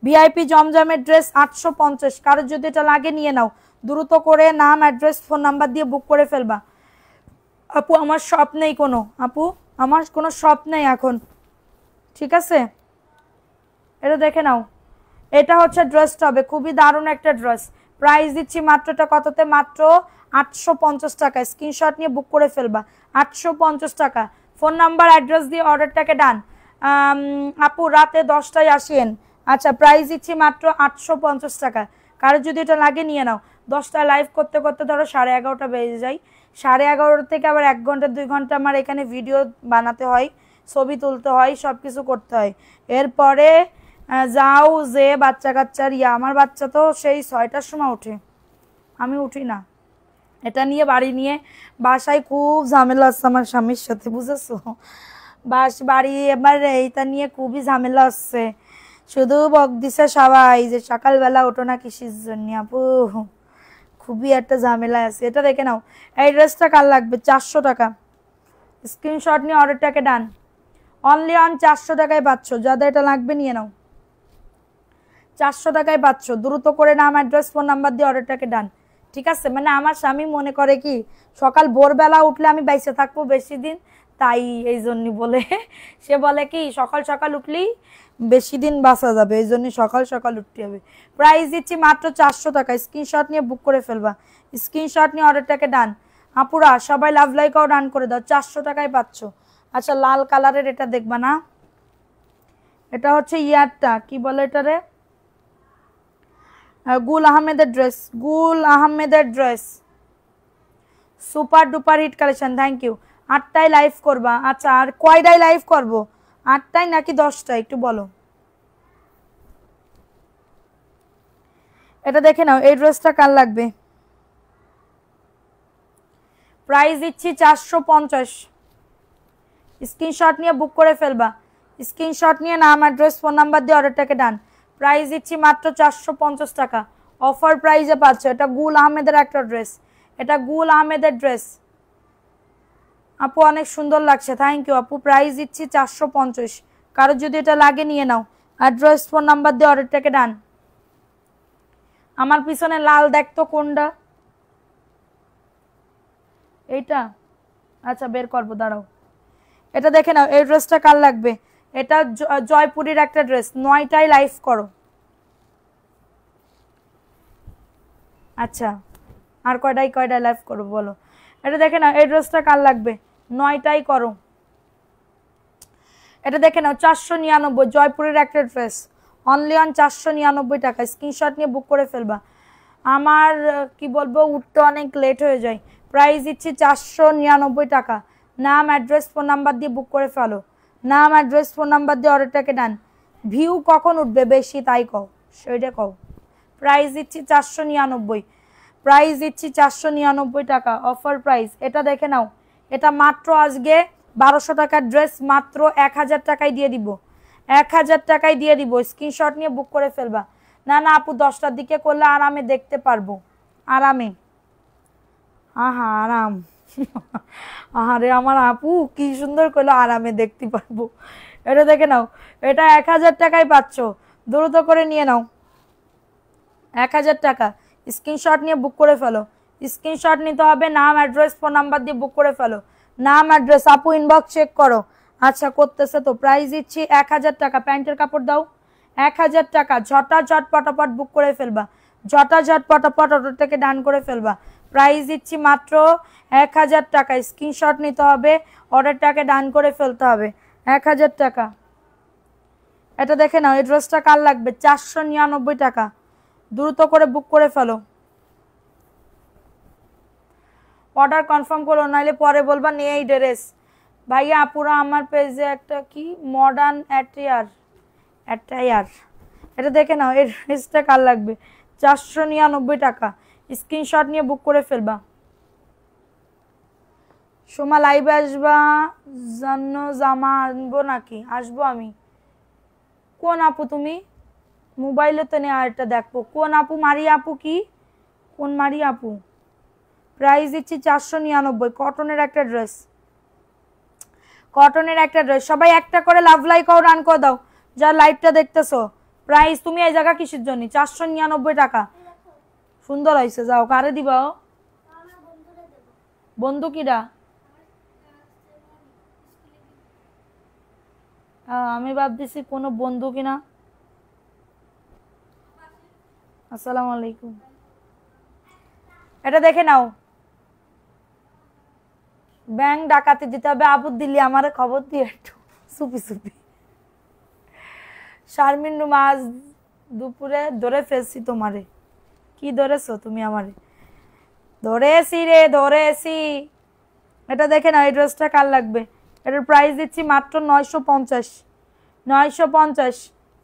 ভিআইপি জমজমের ড্রেস 850, কারোর যদি এটা লাগে নিয়ে নাও। দ্রুত করে নাম অ্যাড্রেস ফোন নাম্বার দিয়ে বুক করে ফেলবা। আপু আমার শপ নেই কোনো, আপু আমার কোনো শপ নেই এখন, ঠিক আছে? এটা দেখে নাও, এটা হচ্ছে ড্রেসটা হবে খুবই দারুণ একটা ড্রেস। প্রাইস দিচ্ছি মাত্রটা কততে, মাত্র 850 টাকা। স্ক্রিনশট নিয়ে বুক করে ফেলবা, 850 টাকা। ফোন নাম্বার অ্যাড্রেস দিয়ে অর্ডারটাকে ডান। আপু রাতে 10টায় আসেন, আচ্ছা প্রাইস দিচ্ছি মাত্র 850 টাকা। কারো যদি এটা লাগে নিয়ে নাও। 10টায় লাইভ করতে করতে ধরো 11:30টা বেজে যায়, 11:30 থেকে আবার 1 ঘন্টা 2 ঘন্টা আমার এখানে ভিডিও বানাতে হয়, ছবি তুলতে হয়, সব কিছু করতে হয়। এরপরে যাও যে বাচ্চা কাচ্চার আমার বাচ্চা তো সেই 6টার সময় ওঠে, আমি উঠি না। এটা নিয়ে বাড়ি নিয়ে বাসায় খুব ঝামেলা আছে আমার স্বামীর সাথে, বুঝেছো? বাড়ি এবার এইটা নিয়ে খুবই ঝামেলা আসছে, শুধু বক দিছে সবাই যে সকালবেলা ওঠো না কিসের জন্য। আপু খুবই একটা ঝামেলা আছে। এটা দেখে নাও, এই ড্রেসটা কার লাগবে? 400 টাকা। স্ক্রিনশট নিয়ে অর্ডারটাকে ডান। অনলি অন 400 টাকায় পাচ্ছ, যাদের এটা লাগবে নিয়ে নাও। 400 টাকায় পাচ্ছ, দ্রুত করে নাম অ্যাড্রেস ফোন নাম্বার দিয়ে অর্ডারটাকে ডান, ঠিক আছে? মানে আমার স্বামী মনে করে কি সকাল ভোরবেলা উঠলে আমি বাইসে থাকবো বেশি দিন, তাই এই জন্য বলে সে বলে কি সকাল সকাল উঠলেই বেশি দিন বাঁচা যাবে, এই জন্য সকাল সকাল উঠতে হবে। প্রাইস দিচ্ছি মাত্র 400 টাকা। স্ক্রিনশট নিয়ে বুক করে ফেলবা, স্ক্রিনশট নিয়ে অর্ডারটাকে ডান। আপুরা সবাই লাভ লাইকও ডান করে দাও, 400 টাকায় পাচ্ছ। আচ্ছা লাল কালারের এটা দেখবা না, এটা হচ্ছে ইয়ারটা কি বলে এটা রে, গুল আহমেদের ড্রেস, গুল আহমেদের dress, super duper hit collection. Thank you. 8টায় লাইভ করবা, আচ্ছা আর কয়টায় লাইভ করব? 8টায় নাকি 10টায় একটু বলো। এটা দেখে নাও, এই ড্রেসটা কার লাগবে? প্রাইস দিচ্ছি 450। স্ক্রিনশট নিয়ে বুক করে ফেলবা, স্ক্রিনশট নিয়ে নাম অ্যাড্রেস ফোন নাম্বার দিয়ে অর্ডারটাকে ডান। প্রাইস দিচ্ছি মাত্র 450 টাকা, অফার প্রাইসে পাচ্ছ। এটা গুল আহমেদের একটা ড্রেস, এটা গুল আহমেদের ড্রেস। আপু অনেক সুন্দর লাগছে, থ্যাংক ইউ আপু। প্রাইস দিচ্ছি 450, কারো যদি এটা লাগে নিয়ে নাও। অ্যাড্রেস ফোন নাম্বার দিয়ে অর্ডারটাকে ডান। আমার পিছনে লাল দেখতো কোনটা, এইটা? আচ্ছা বের করবো দাঁড়াও। এটা দেখে নাও, এই ড্রেসটা কার লাগবে? এটা জয়পুরের একটা ড্রেস। 9টায় লাইভ করো। আচ্ছা আর কয়টায় লাইভ করো বলো। এটা দেখে নাও, এই ড্রেসটা কার লাগবে? 9টায় করো। এটা দেখে নাও, 499, জয়পুরের একটা ড্রেস, অনলি অন 499 টাকা। স্ক্রিনশট নিয়ে বুক করে ফেলবা। আমার কি বলবো, উঠতে অনেক লেট হয়ে যায়। প্রাইস দিচ্ছি 499 টাকা। নাম অ্যাড্রেস ফোন নাম্বার দিয়ে বুক করে ফেলো, নাম অ্যাড্রেস ফোন নাম্বার দিয়ে অর্ডারটাকে ডান। ভিউ কখন উঠবে বেশি তাই কও, সেটা কও। প্রাইস দিচ্ছি 499, প্রাইস দিচ্ছি 499 টাকা, অফার প্রাইস। এটা দেখে নাও, এটা মাত্র আজকে 1200 টাকার ড্রেস, মাত্র 1000 টাকায় দিয়ে দিব, 1000 টাকায় দিয়ে দিব। স্ক্রিনশট নিয়ে বুক করে ফেলবা। না না আপু 10টার দিকে করলে আরামে দেখতে পারবো, আরামে। আহা আরাম আরে আমার আপু কি সুন্দর করলো, আরামে দেখতে পারবো। এটা দেখে নাও, এটা 1000 টাকায় পাচ্ছ, দ্রুত করে নিয়ে নাও। 1000 টাকা। স্ক্রিনশট নিয়ে বুক করে ফেলো, স্ক্রিনশট নিতে হবে, নাম অ্যাড্রেস ফোন নাম্বার দিয়ে বুক করে ফেলো। নাম অ্যাড্রেস আপু ইনবক্স চেক করো। আচ্ছা করতেছে তো। প্রাইস দিচ্ছি 1000 টাকা। প্যান্টের কাপড় দাও, 1000 টাকা। ঝটাঝট পটাপট বুক করে ফেলবা, ঝটাঝট পটাপট অর্ডারটাকে ডান করে ফেলবা। প্রাইস দিচ্ছি মাত্র 1000 টাকা। স্ক্রিনশট নিতে হবে, অর্ডারটাকে ডান করে ফেলতে হবে। 1000 টাকা। এটা দেখে নাও, এই ড্রেসটা কার লাগবে? 499 টাকা, দ্রুত করে বুক করে ফেলো। অর্ডার কনফার্ম করো, নাইলে পরে বলবা নিয়ে এই ড্রেস। ভাইয়া আপুরা আমার পেজে একটা কি মডার্ন অ্যাটায়ার, এটা দেখে নাও, এই ড্রেসটা কার লাগবে? 499 টাকা। স্ক্রিনশট নিয়ে বুক করে ফেলবা। সোমা লাইভে আসবা জন্য জামা আনবো নাকি? আসবো আমি। কোন আপু তুমি? মোবাইলে তো নেই, আরেকটা দেখবো। কোন আপু? মারিয়া আপু? কি কোন মারিয়া আপু? প্রাইস দিচ্ছি 499, কটনের একটা ড্রেস, কটনের একটা ড্রেস। সবাই একটা করে লাভ লাইকও রান করে দাও যারা লাইভটা দেখতেছো। প্রাইস তুমি এই জায়গা কিসের জন্য? 499 টাকা। সুন্দর হয়েছে, যাও কারে দিবা? বন্ধু কিরা? আমি ভাবতেছি কোনো বন্ধু কিনা। আসসালামু আলাইকুম। এটা দেখে নাও, ব্যাংক ডাকাতি দিতে হবে। আপু দিল্লি আমারে খবর দিয়ে একটু সুপি সুপি। শারমিন মাছ দুপুরে ধরে ফেলছি তোমারে। কি ধরেছো তুমি আমারে? ধরেছি রে, ধরেছি। এটা দেখে না, এই ড্রেসটা কার লাগবে? এটার প্রাইস দিচ্ছি মাত্র 950। 950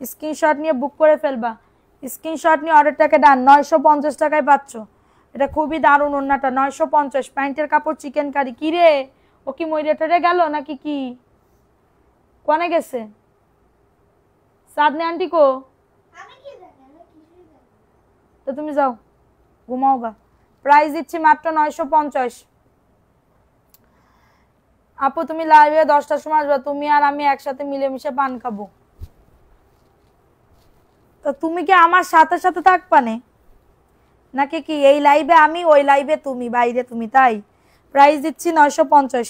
স্ক্রিনশট নিয়ে বুক করে ফেলবা। স্ক্রিনশট নিয়ে অর্ডারটাকে ডান। 950 টাকায় পাচ্ছ। এটা খুবই দারুণ। ওন্নাটা 950। প্যান্টের কাপড় চিকেন কারি। কি রে, ও কি মইরেটারে গেল নাকি? কি কোনে গেছে? সাদনে আন্টি কো? তো তুমি যাও ঘুমাও গা। প্রাইস দিচ্ছি মাত্র 950। আপু তুমি লাইভে 10টার সময় আসবে, তুমি আর আমি একসাথে মিলেমিশে পান খাবো। তো তুমি কি আমার সাথে সাথে থাকবা নাকি কি? এই লাইভে আমি, ওই লাইভে তুমি, বাইরে তুমি, তাই? প্রাইস দিচ্ছি 950।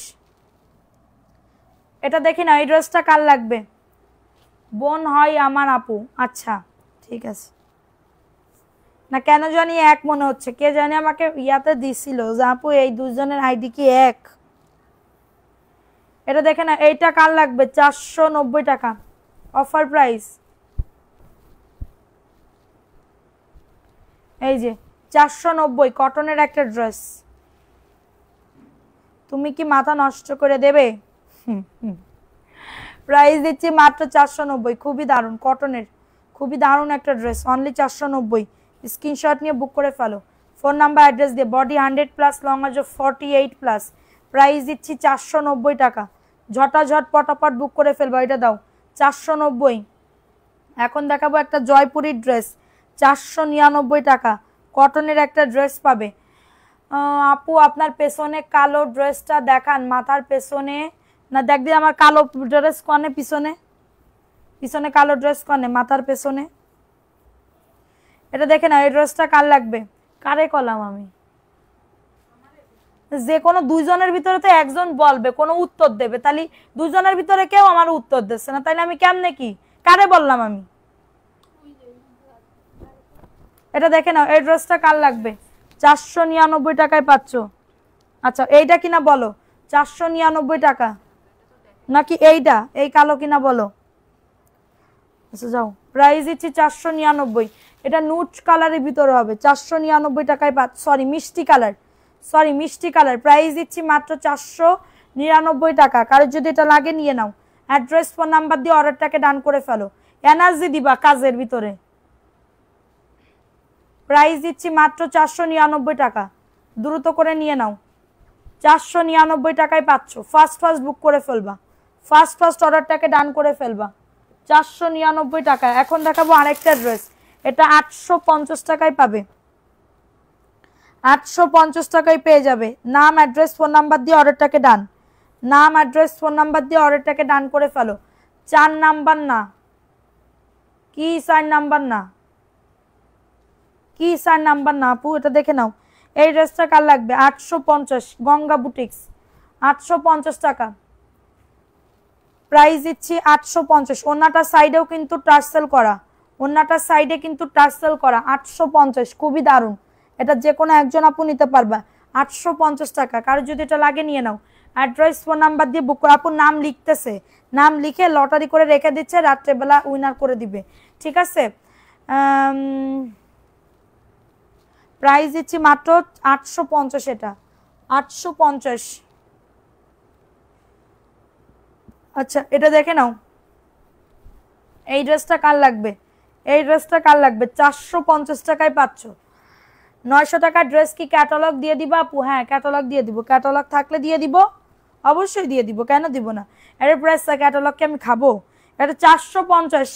এটা দেখি না, এই ড্রেসটা কার লাগবে? বোন হয় আমার আপু। আচ্ছা ঠিক আছে। না কেন জানি এক মনে হচ্ছে, কে জানি আমাকে ইয়াতে দিছিল যে আপু এই দুজনের আইডি কি এক। এটা দেখে না, এইটা কার লাগবে? 490 টাকা অফার প্রাইস। এই যে 490 কটনের একটা ড্রেস। তুমি কি মাথা নষ্ট করে দেবে? প্রাইস দিচ্ছি মাত্র 490। খুবই দারুণ কটনের, খুবই দারুণ একটা ড্রেস। অনলি 490। স্ক্রিনশট নিয়ে বুক করে ফেলো। ফোন নাম্বার অ্যাড্রেস দিয়ে। বডি 100+, লং আজ 48+। প্রাইস দিচ্ছি 490 টাকা। ঝটাঝট পটাপট বুক করে ফেলবো। এটা দাও 490। এখন দেখাবো একটা জয়পুরীর ড্রেস। 499 টাকা কটনের একটা ড্রেস পাবে। আপু আপনার পেছনে কালো ড্রেসটা দেখান, মাথার পেছনে না দেখ দিয়ে। আমার কালো ড্রেস কনে? পিছনে, পিছনে কালো ড্রেস কনে? মাথার পেছনে। এটা দেখে না, এই ড্রেসটা কার লাগবে? কারে কলাম আমি? যে কোনো দুইজনের ভিতরে তো একজন বলবে, কোনো উত্তর দেবে। তাহলে দুইজনের ভিতরে কেউ আমার উত্তর দিচ্ছে না, তাইলে আমি কেমনে কি কারে বললাম আমি? এটা দেখে নাও, এই ড্রেসটা কার লাগবে? 499 টাকায় পাচ্ছ। আচ্ছা এইটা কিনা বলো, 499 টাকা নাকি এইটা, এই কালো কিনা বলো। আচ্ছা যাও, প্রাইস দিচ্ছি 499। এটা নুট কালারের ভিতরে হবে। 499 টাকায় সরি মিষ্টি কালার, সরি মিষ্টি কালার। প্রাইস দিচ্ছি মাত্র 499 টাকা। কারোর যদি এটা লাগে নিয়ে নাও। অ্যাড্রেস ফোন নাম্বার দিয়ে অর্ডারটাকে ডান করে ফেলো। এনার্জি দিবা কাজের ভিতরে। প্রাইস দিচ্ছি মাত্র 499 টাকা। দ্রুত করে নিয়ে নাও। 499 টাকায় পাচ্ছ। ফার্স্ট ফার্স্ট বুক করে ফেলবা। ফার্স্ট ফার্স্ট অর্ডারটাকে ডান করে ফেলবা। 499 টাকা। এখন দেখাবো আরেকটা ড্রেস। এটা 850 টাকায় পাবে। 850 টাকায় পেয়ে যাবে। নাম অ্যাড্রেস ফোন নাম্বার দিয়ে অর্ডারটাকে ডান। নাম অ্যাড্রেস ফোন নাম্বার দিয়ে অর্ডারটাকে ডান করে ফেলো। 4 নাম্বার না কি 4 নাম্বার না কি 4 নাম্বার না আপু, এটা দেখে নাও। এই ড্রেসটা কার লাগবে? 850 গঙ্গা বুটিক্স। 850 টাকা প্রাইস দিচ্ছি। 850। ওন্নাটার সাইডেও কিন্তু টার্সেল করা। ওন্নাটার সাইডে কিন্তু টার্সেল করা। 850 খুবই দারুণ। এটা যে কোনো একজন আপু নিতে পারবা। 850 টাকা। কারো যদি এটা লাগে নিয়ে নাও। অ্যাড্রেস ফোন নাম্বার দিয়ে বুক করে। আপু নাম লিখতেছে, নাম লিখে লটারি করে রেখে দিচ্ছে, রাত্রেবেলা উইনার করে দিবে। ঠিক আছে। প্রাইস দিচ্ছি মাত্র 850। এটা 850। আচ্ছা এটা দেখে নাও। এই ড্রেসটা কার লাগবে? এই ড্রেসটা কার লাগবে? 450 টাকায় পাচ্ছ। 900 টাকার ড্রেস কি ক্যাটালগ দিয়ে দিবা আপু? হ্যাঁ ক্যাটালগ দিয়ে দিব। ক্যাটালগ থাকলে দিয়ে দিব, অবশ্যই দিয়ে দিব, কেন দিব না। এর প্রাইস ক্যাটালগকে আমি খাবো? এটা 450।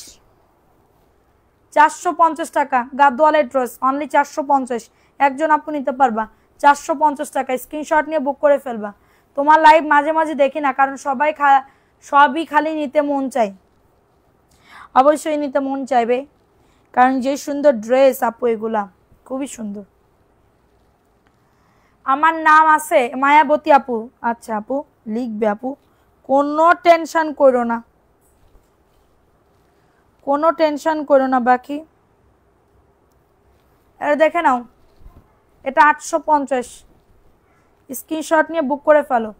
450 টাকা গাদওয়ালের ড্রেস। অনলি 450। একজন আপু নিতে পারবা। 450 টাকা। স্ক্রিনশট নিয়ে বুক করে ফেলবা। তোমার লাইভ মাঝে মাঝে দেখি না, কারণ সবই খালি নিতে মন চাই। অবশ্যই নিতে মন চাইবে, কারণ যে সুন্দর ড্রেস আপু, এগুলা খুবই সুন্দর। আমার নাম আছে মায়াবতী আপু। আচ্ছা আপু লিখবে আপু, কোনো টেনশন করো না। কোনো টেনশন করো না বাকি। এটা দেখে নাও, এটা 850, স্ক্রিনশট নিয়ে বুক করে ফেলো,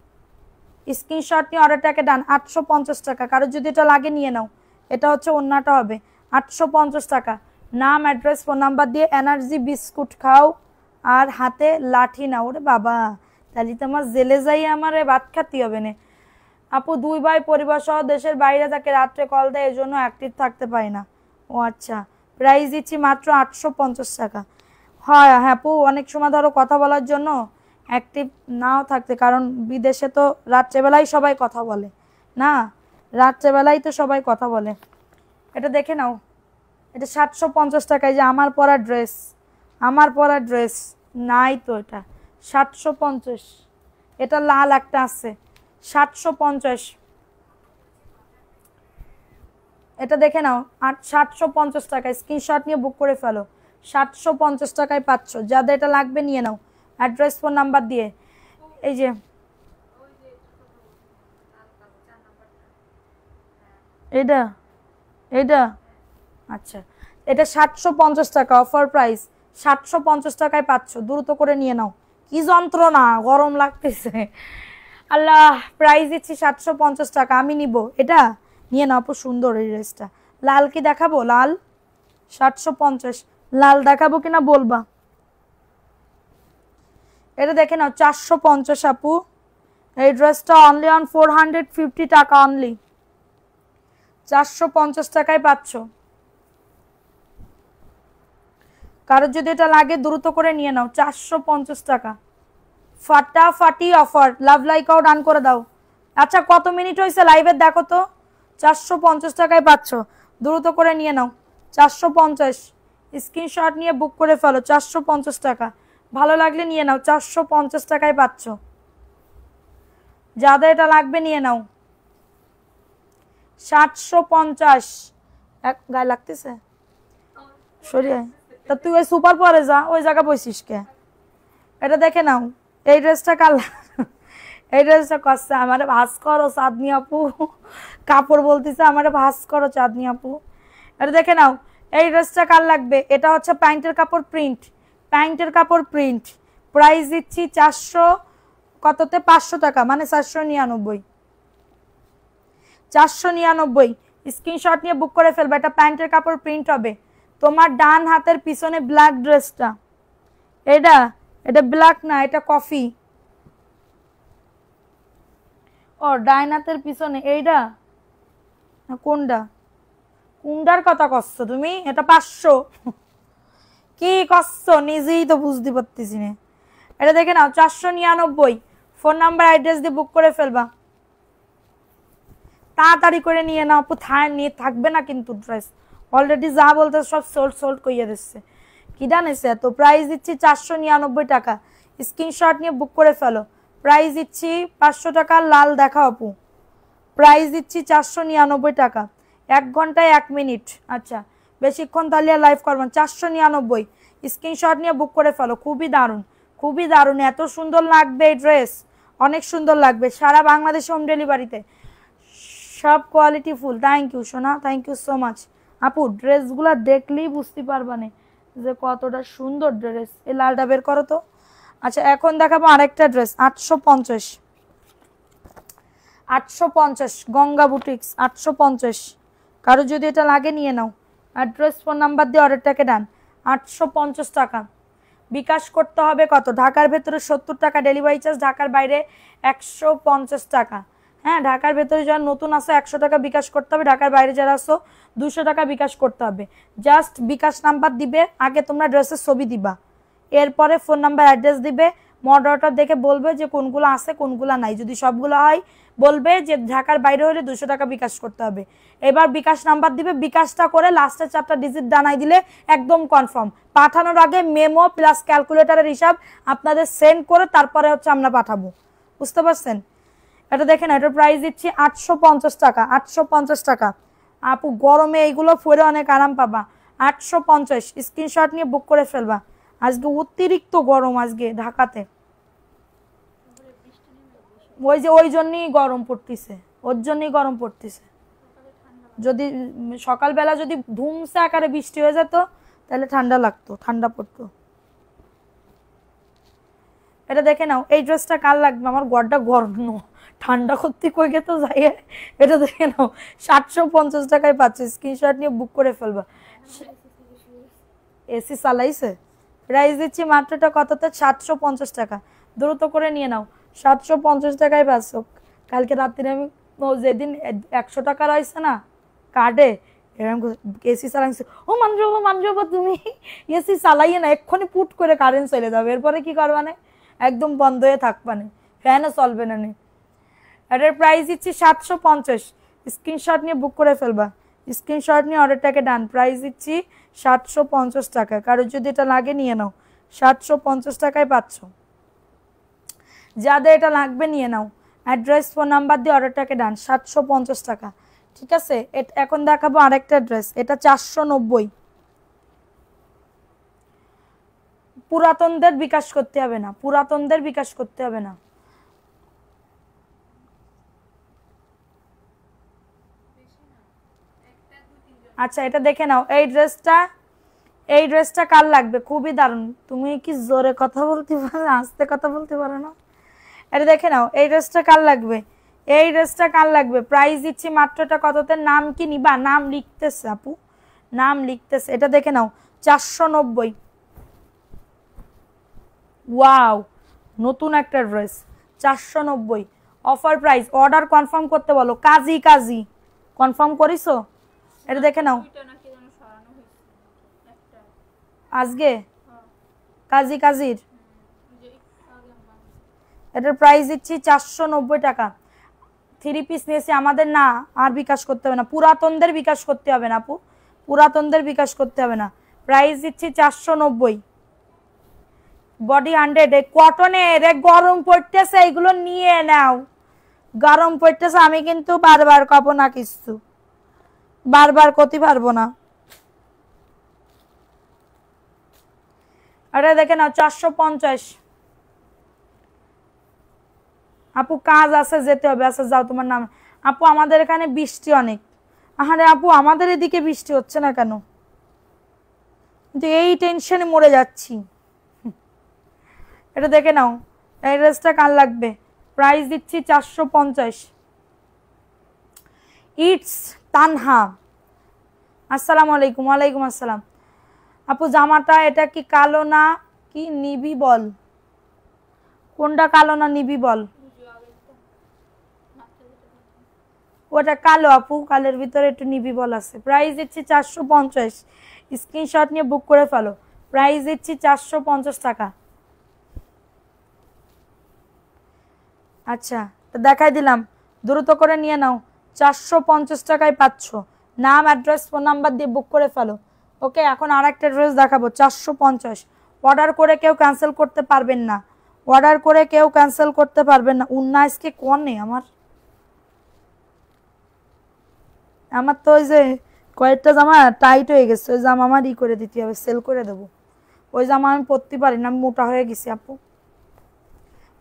স্ক্রিনশট নিয়ে অর্ডারটাকে ডান। 850 টাকা, কারো যদি এটা লাগে নিয়ে নাও। এটা হচ্ছে ওন্নাটা হবে 850 টাকা। নাম, অ্যাড্রেস, ফোন নাম্বার দিয়ে এনার্জি বিস্কুট খাও আর হাতে লাঠি নাও। ওরে বাবা, তাহলে তো আমার জেলে যাই, আমার ভাত খাতি হবে না। আপু 2 ভাই পরিবার সহ দেশের বাইরে থাকে, রাত্রে কল দেয়, এই জন্য অ্যাক্টিভ থাকতে পারি না। ও আচ্ছা, প্রাইস দিচ্ছি মাত্র 850 টাকা। হয় হ্যাঁ আপু, অনেক সময় ধরো কথা বলার জন্য অ্যাক্টিভ নাও থাকতে, কারণ বিদেশে তো রাত্রেবেলায় সবাই কথা বলে না, রাত্রেবেলায় তো সবাই কথা বলে। এটা দেখে নাও, এটা 750 টাকায়, যে আমার পরা ড্রেস, আমার পরা ড্রেস নাই তো, এটা 750। এটা লাল একটা আছে 750, এটা দেখে নাও 750 টাকায়, স্ক্রিনশট নিয়ে বুক করে ফেলো। 750 টাকায় পাচ্ছ, যাদের এটা লাগবে নিয়ে নাও, অ্যাড্রেস ফোন নাম্বার দিয়ে। এই যে এটা, এটা আচ্ছা, এটা 750 টাকা অফার প্রাইস, 750 টাকায় পাচ্ছ, দ্রুত করে নিয়ে নাও। কি যন্ত্রণা, গরম লাগতেছে আল্লাহ। প্রাইস দিচ্ছি 750 টাকা, আমি নিব এটা, নিয়ে নাও আপু। সুন্দর এই ড্রেসটা, লাল কি দেখাবো? লাল 750, লাল দেখাবো কিনা বলবা। এটা দেখে নাও 450 আপু, এই ড্রেসটা অনলি অন 450 টাকা অনলি, 450 টাকায় পাচ্ছ। কারোর যদি এটা লাগে দ্রুত করে নিয়ে নাও, 450 টাকা, ফাটাফাটি অফার। লাভ লাইকাও ডান করে দাও। আচ্ছা কত মিনিট হয়েছে লাইভের দেখো তো, 450 টাকায় পাচ্ছ, দ্রুত করে নিয়ে নাও। 450, স্ক্রিনশট নিয়ে বুক করে ফেলো। 450 টাকা, ভালো লাগলে নিয়ে নাও, 450 টাকায় পাচ্ছ, যাদের এটা লাগবে নিয়ে নাও। 750, এক গায়ে লাগতেছে সরিয়ে, তা তুই ওই সুপার পরে যা, ওই জায়গা বসিস কে। এটা দেখে নাও, এই ড্রেসটা কাল, এই ড্রেসটা কষ্ট, আমার ভাস করো চাঁদনি আপু, কাপড় বলতেছে আমার ভাস করো চাঁদনি আপু। এটা দেখে নাও, এই ড্রেসটা কার লাগবে, এটা হচ্ছে প্যান্টের কাপড় প্রিন্ট, প্যান্টের কাপড় প্রিন্ট। প্রাইস দিচ্ছি 400 কততে, 500 টাকা, মানে 499, 499। স্ক্রিনশট নিয়ে বুক করে ফেলবে, এটা প্যান্টের কাপড় প্রিন্ট হবে। তোমার ডান হাতের পিছনে ব্ল্যাক ড্রেসটা, এটা এটা ব্ল্যাক না, এটা কফি। ও ডান হাতের পিছনে এইটা, কোনটা, কোনটার কথা কচ্ছো তুমি? এটা 500, কি কচ্ছো নিজেই তো বুঝতে পারতেছি না। এটা দেখে নাও 499, ফোন নাম্বার অ্যাড্রেস দিয়ে বুক করে ফেলবা, তাড়াতাড়ি করে নিয়ে নাও আপু, নিয়ে থাকবে না কিন্তু ড্রেস, অলরেডি যা বলতে সব সোল্ড সোল্ড কইয়ে দিচ্ছে। কি জানিস এত, প্রাইস দিচ্ছি 499 টাকা, স্ক্রিনশট নিয়ে বুক করে ফেলো। প্রাইস দিচ্ছি 500 টাকা, লাল দেখা আপু, প্রাইস দিচ্ছি 499 টাকা, 1 ঘন্টায় 1 মিনিট। আচ্ছা বেশিক্ষণ তাহলে লাইভ করবেন। 499, স্ক্রিনশট নিয়ে বুক করে ফেলো। খুবই দারুণ, খুবই দারুণ, এত সুন্দর লাগবে এই ড্রেস, অনেক সুন্দর লাগবে, সারা বাংলাদেশে হোম ডেলিভারিতে, সব কোয়ালিটি ফুল। থ্যাংক ইউ সোনা, থ্যাংক ইউ সো মাচ আপু। ড্রেসগুলো দেখলেই বুঝতে পারবা না যে কতটা সুন্দর ড্রেস। এই লালটা বের করো তো। আচ্ছা এখন দেখাবো আরেকটা ড্রেস, 850, 850 গঙ্গা বুটিক্স, 850। কারো যদি এটা লাগে নিয়ে নাও, অ্যাড্রেস ফোন নাম্বার দিয়ে অর্ডারটাকে ডান। 850 টাকা, বিকাশ করতে হবে কত, ঢাকার ভেতরে 70 টাকা ডেলিভারি চার্জ, ঢাকার বাইরে 150 টাকা। হ্যাঁ ঢাকার ভেতরে যারা নতুন আসো 100 টাকা বিকাশ করতে হবে, ঢাকার বাইরে যারা আসো 200 টাকা বিকাশ করতে হবে। জাস্ট বিকাশ নাম্বার দিবে, আগে তোমরা ড্রেসের ছবি দিবা, এরপরে ফোন নাম্বার অ্যাড্রেস দিবে, মডারেটর দেখে বলবে যে কোনগুলো আছে কোনগুলো নাই, যদি সবগুলো হয় বলবে যে ঢাকার বাইরে হলে 200 টাকা বিকাশ করতে হবে। এবার বিকাশ নাম্বার দিবে, বিকাশটা করে লাস্টে 4টা ডিজিট ডানাই দিলে একদম কনফার্ম। পাঠানোর আগে মেমো প্লাস ক্যালকুলেটরের হিসাব আপনাদের সেন্ড করে তারপরে হচ্ছে আমরা পাঠাবো, বুঝতে পারছেন। এটা দেখেন, এটার প্রাইস দিচ্ছি 850 টাকা, 850 টাকা আপু, গরমে এইগুলো পরে অনেক আরাম পাবা। 850, স্ক্রিনশট নিয়ে বুক করে ফেলবা। আজকে অতিরিক্ত গরম আজকে ঢাকাতে, ওই যে ওই জন্যই গরম পড়তেছে, ওর জন্যই গরম পড়তেছে। যদি সকালবেলা যদি ধুমসে আকারে বৃষ্টি হয়ে যেত তাহলে ঠান্ডা লাগতো, ঠান্ডা পড়তো। এটা দেখে নাও, এই ড্রেসটা কার লাগবে? আমার গড়টা গরম, ঠান্ডা করতে কই গে তো যাই। এটা দেখে নাও, 750 টাকায় পাচ্ছে। স্ক্রিনশট নিয়ে বুক করে ফেলবা। এসি চালাইছে। প্রাইস দিচ্ছি মাত্রটা কততে? 750 টাকা। দ্রুত করে নিয়ে নাও, 750 টাকায় পাচ্ছ। কালকে রাত্রে আমি যেদিন 100 টাকা রয়েছে না কার্ডে, এরকম এসি চালাইছে। ও মানজব তুমি এসি চালাইয়ে না, এক্ষুনি পুট করে কারেন্ট চলে যাবে, এরপরে কি করবা না? একদম বন্ধ হয়ে থাকবা না, ফ্যানও চলবে না। এটার প্রাইস দিচ্ছি 750। স্ক্রিনশট নিয়ে বুক করে ফেলবা। স্ক্রিনশট নিয়ে অর্ডারটাকে ডান। প্রাইস দিচ্ছি 750 টাকা। কারোর যদি এটা লাগে নিয়ে নাও, 750 টাকায় পাচ্ছ। যাদের এটা লাগবে নিয়ে নাও। অ্যাড্রেস ফোন নাম্বার দিয়ে অর্ডারটাকে ডান। 750 টাকা। ঠিক আছে, এখন দেখাবো আরেকটা ড্রেস। এটা 490। পুরাতনদের বিকাশ করতে হবে না, পুরাতনদের বিকাশ করতে হবে না। আচ্ছা, এটা দেখে নাও। এই ড্রেসটা কার লাগবে? খুবই দারুণ। তুমি কি জোরে কথা বলতে পারো, আস্তে কথা বলতে পারো না? এটা দেখে নাও, এই ড্রেসটা কার লাগবে? এই ড্রেসটা কার লাগবে? প্রাইস দিচ্ছি মাত্রটা কততে? নাম কি নিবা? নাম লিখতেছে আপু, নাম লিখতেছে। এটা দেখে নাও, 490। ওয়াও, নতুন একটা dress, 490 offer price. Order confirm করতে বলো। কাজী কনফার্ম করিছো? এটা দেখে নাও। আজকে কাজীর এটার প্রাইস দিচ্ছি 490 টাকা। 3 পিস নিয়েছি আমাদের, না আর বিকাশ করতে হবে না, পুরাতনদের বিকাশ করতে হবে না আপু, পুরাতনদের বিকাশ করতে হবে না। প্রাইস দিচ্ছি 490। বডি 100 কটনের। গরম পড়তেছে, এগুলো নিয়ে নাও। গরম পড়তেছে, আমি কিন্তু বারবার কব না, কিছু বারবার করতে পারবো না। আরে দেখে নাও, 450। আপু কাজ আছে, যেতে হবে। আচ্ছা যাও, তোমার নাম। আপু আমাদের এখানে বৃষ্টি অনেক। আরে আপু আমাদের এদিকে বৃষ্টি হচ্ছে না কেন? কিন্তু এই টেনশনে মরে যাচ্ছি। এটা দেখে নাও, এই ড্রেসটা কার লাগবে? প্রাইস দিচ্ছি 450। ইটস তানহা, আসসালামু আলাইকুম। ওয়ালাইকুম আসসালাম। আপু জামাটা এটা কি কালো না কি নিবি বল? কোনটা কালো না নিবি বল? ওটা কালো আপু, কালের ভিতরে একটু নিবি বল আছে। প্রাইস দিচ্ছি 450। স্ক্রিনশট নিয়ে বুক করে ফেলো। প্রাইস দিচ্ছি 450 টাকা। আচ্ছা, তো দেখাই দিলাম, দ্রুত করে নিয়ে নাও। 450 টাকায় পাচ্ছ। নাম, অ্যাড্রেস, ফোন নাম্বার দিয়ে বুক করে ফেলো। ওকে, এখন আর একটা ড্রেস দেখাবো, 450। অর্ডার করে কেউ ক্যান্সেল করতে পারবেন না, অর্ডার করে কেউ ক্যান্সেল করতে পারবেন না। 19 কোন নেই আমার তো ওই যে কয়েকটা জামা টাইট হয়ে গেছে, ওই জামা আমার করে দিতে হবে, সেল করে দেবো। ওই জামা আমি পরতে পারি না, আমি মোটা হয়ে গেছি আপু।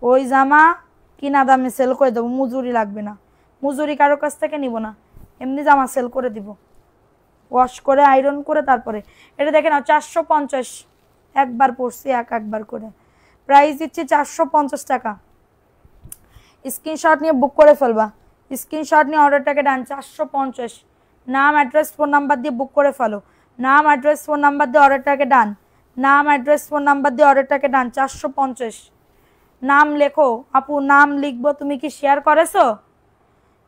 ওই জামা কিনা দামে সেল করে দেবো, মজুরি লাগবে না, মজুরি কারোর কাছ থেকে নিব না, এমনি জামা সেল করে দিব, ওয়াশ করে আয়রন করে। তারপরে এটা দেখে নাও, 450। একবার পরছি একবার করে। প্রাইস দিচ্ছি 450 টাকা। স্ক্রিনশট নিয়ে বুক করে ফেলবা। স্ক্রিনশট নিয়ে অর্ডারটাকে ডান। 450। নাম, অ্যাড্রেস, ফোন নাম্বার দিয়ে বুক করে ফেলো। নাম, অ্যাড্রেস, ফোন নাম্বার দিয়ে অর্ডারটাকে ডান। নাম, অ্যাড্রেস, ফোন নাম্বার দিয়ে অর্ডারটাকে ডান। 450। নাম লেখো আপু, নাম লিখবো। তুমি কি শেয়ার করেছো?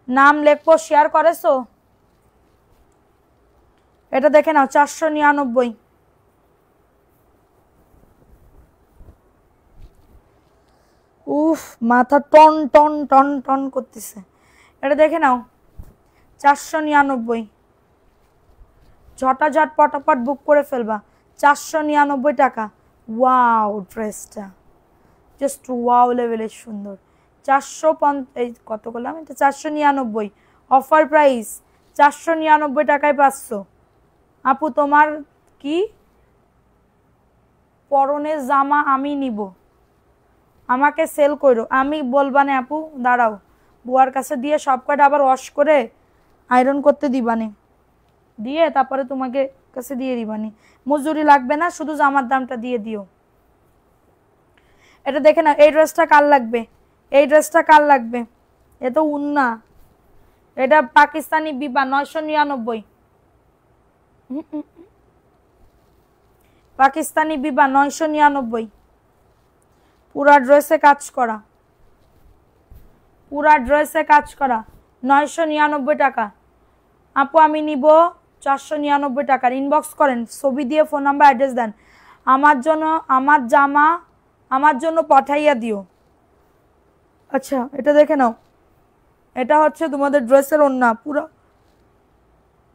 নাম লিখবো, শেয়ার করেছো? এটা দেখে নাও, 499। উফ, মাথা টন টন টন টন করতেছে। এটা দেখে নাও, 499। ঝটাঝট পটাপট বুক করে ফেলবা। 499 টাকা। ওয়াও, ড্রেসটা জাস্ট ওয়াও লেভেলের সুন্দর। 450, কত করলাম এটা? 499 অফার প্রাইস। 499 টাকায় পাচ্ছ। আপু তোমার কি পরনের জামা আমি নিব, আমাকে সেল করো। আমি বলবা না আপু, দাঁড়াও, বুয়ার কাছে দিয়ে সব কয়টা আবার ওয়াশ করে আয়রন করতে দিবানে। দিয়ে তারপরে তোমাকে কাছে দিয়ে দিবানি, মজুরি লাগবে না, শুধু জামার দামটা দিয়ে দিও। এটা দেখে না, এই ড্রেসটা কার লাগবে, এই ড্রেসটা কার লাগবে, এ তো উন্না, এটা পাকিস্তানি বিবা 999, পাকিস্তানি বিবা 999, পুরা ড্রেসে কাজ করা, পুরা ড্রেসে কাজ করা 999 টাকা। আপু আমি নিব 499 টাকার। ইনবক্স করেন, ছবি দিয়ে ফোন নাম্বার অ্যাড্রেস দেন, আমার জন্য আমার জামা আমার জন্য পাঠাইয়া দিও। আচ্ছা এটা দেখে নাও, এটা হচ্ছে তোমাদের ড্রেসের ওড়না, পুরো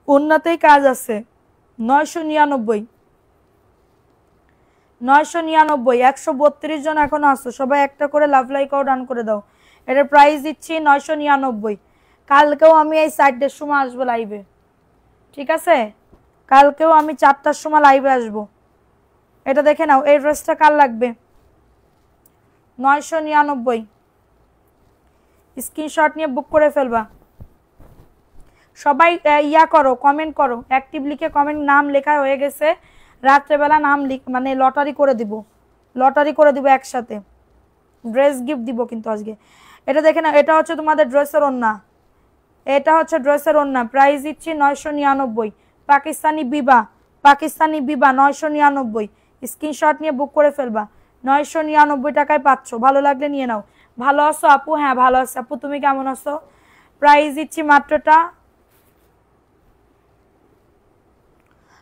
ওড়নাতেই কাজ আছে। 999, 999, 132 জন এখনো আসো, সবাই একটা করে লাভ লাইক আউট ডান করে দাও। এটার প্রাইস দিচ্ছি 999। কালকেও আমি এই 4টার সময় আসবো লাইভে, ঠিক আছে? কালকেও আমি 4টার সময় লাইভে আসবো। এটা দেখে নাও, এই ড্রেসটা কার লাগবে? 999, স্ক্রিনশট নিয়ে বুক করে ফেলবা। সবাই ইয়া করো, কমেন্ট করো, অ্যাক্টিভ লিখে কমেন্ট, নাম লেখা হয়ে গেছে, রাত্রেবেলা নাম মানে লটারি করে দিব, লটারি করে দিব একসাথে, ড্রেস গিফট দিব কিন্তু আজকে। এটা দেখে না, এটা হচ্ছে তোমাদের ড্রেসের ওড়না, এটা হচ্ছে ড্রেসের ওড়না, প্রাইস দিচ্ছি 999, পাকিস্তানি বিবা, পাকিস্তানি বিবা 999, স্ক্রিনশট নিয়ে বুক করে ফেলবা। 999 টাকায় পাচ্ছ, ভালো লাগলে নিয়ে নাও। ভালো আছো আপু? হ্যাঁ ভালো আছো আপু, তুমি কেমন আছো? প্রাইস দিচ্ছি মাত্রটা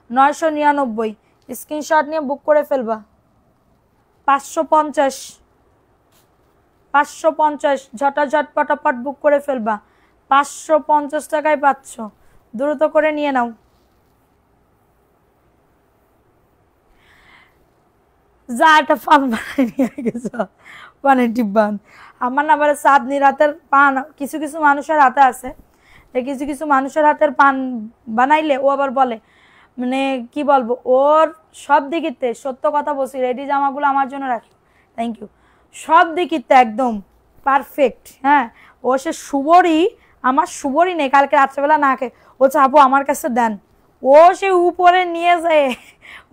999, স্ক্রিনশট নিয়ে বুক করে ফেলবা। 550, 550, ঝটাঝট পটাপট বুক করে ফেলবা। 550 টাকায় পাচ্ছ, দ্রুত করে নিয়ে নাও। যা একটা পান বানাই নিয়ে গেছ, পানের টিব্বান। আমার না আবার চাঁদনি রাতের পান কিছু কিছু মানুষের হাতে আছে, কিছু কিছু মানুষের হাতের পান বানাইলে ও আবার বলে, মানে কি বলবো, ওর সব দিকিতে সত্য কথা বলছি, রেডি জামাগুলো আমার জন্য রাখি, থ্যাংক ইউ, সব দিকিতে একদম পারফেক্ট। হ্যাঁ ও সে শুভরই, আমার শুভরই নেই, কালকে রাত্রেবেলা না খেয়ে ও চাপো আমার কাছে দেন, ও সে উপরে নিয়ে যায়,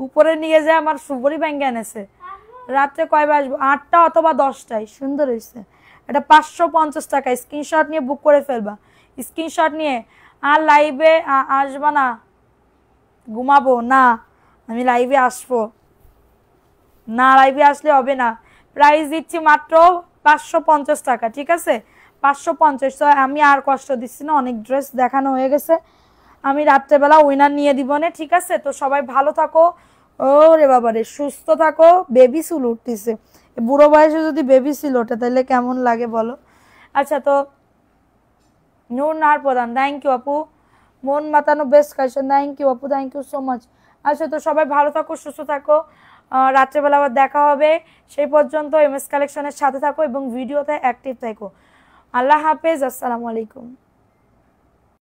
উপরে নিয়ে যায় আমার শুভরই ব্যাঙ্গে এনেছে। রাত্রে কয়বার আসবো? 8টা অথবা 10টায়। সুন্দর হয়েছে। এটা 550 টাকা, স্ক্রিনশট নিয়ে বুক করে ফেলবা। স্ক্রিনশট নিয়ে আর লাইভে আসবা না, ঘুমাবো না, আমি লাইভে আসবো না, লাইভে আসলে হবে না। প্রাইস দিচ্ছি মাত্র 550 টাকা, ঠিক আছে? 550। তো আমি আর কষ্ট দিচ্ছি না, অনেক ড্রেস দেখানো হয়ে গেছে, আমি রাত্রেবেলা উইনার নিয়ে দিব না, ঠিক আছে? তো সবাই ভালো থাকো, ওরে বাবারে সুস্থ থাকো। বেবি চুল উঠতেছে, বুড়ো বয়সে যদি বেবি চুল ওঠে তাহলে কেমন লাগে বলো? আচ্ছা তো নূর নার প্রধান, থ্যাংক ইউ আপু। মন মাতানো বেস্ট কালেকশন, থ্যাংক ইউ আপু, থ্যাংক ইউ সো মাচ। আচ্ছা তো সবাই ভালো থাকো, সুস্থ থাকো, রাত্রেবেলা আবার দেখা হবে, সেই পর্যন্ত এমএস কালেকশনের সাথে থাকো এবং ভিডিওতে অ্যাক্টিভ থাকো। আল্লাহ হাফেজ, আসসালামু আলাইকুম।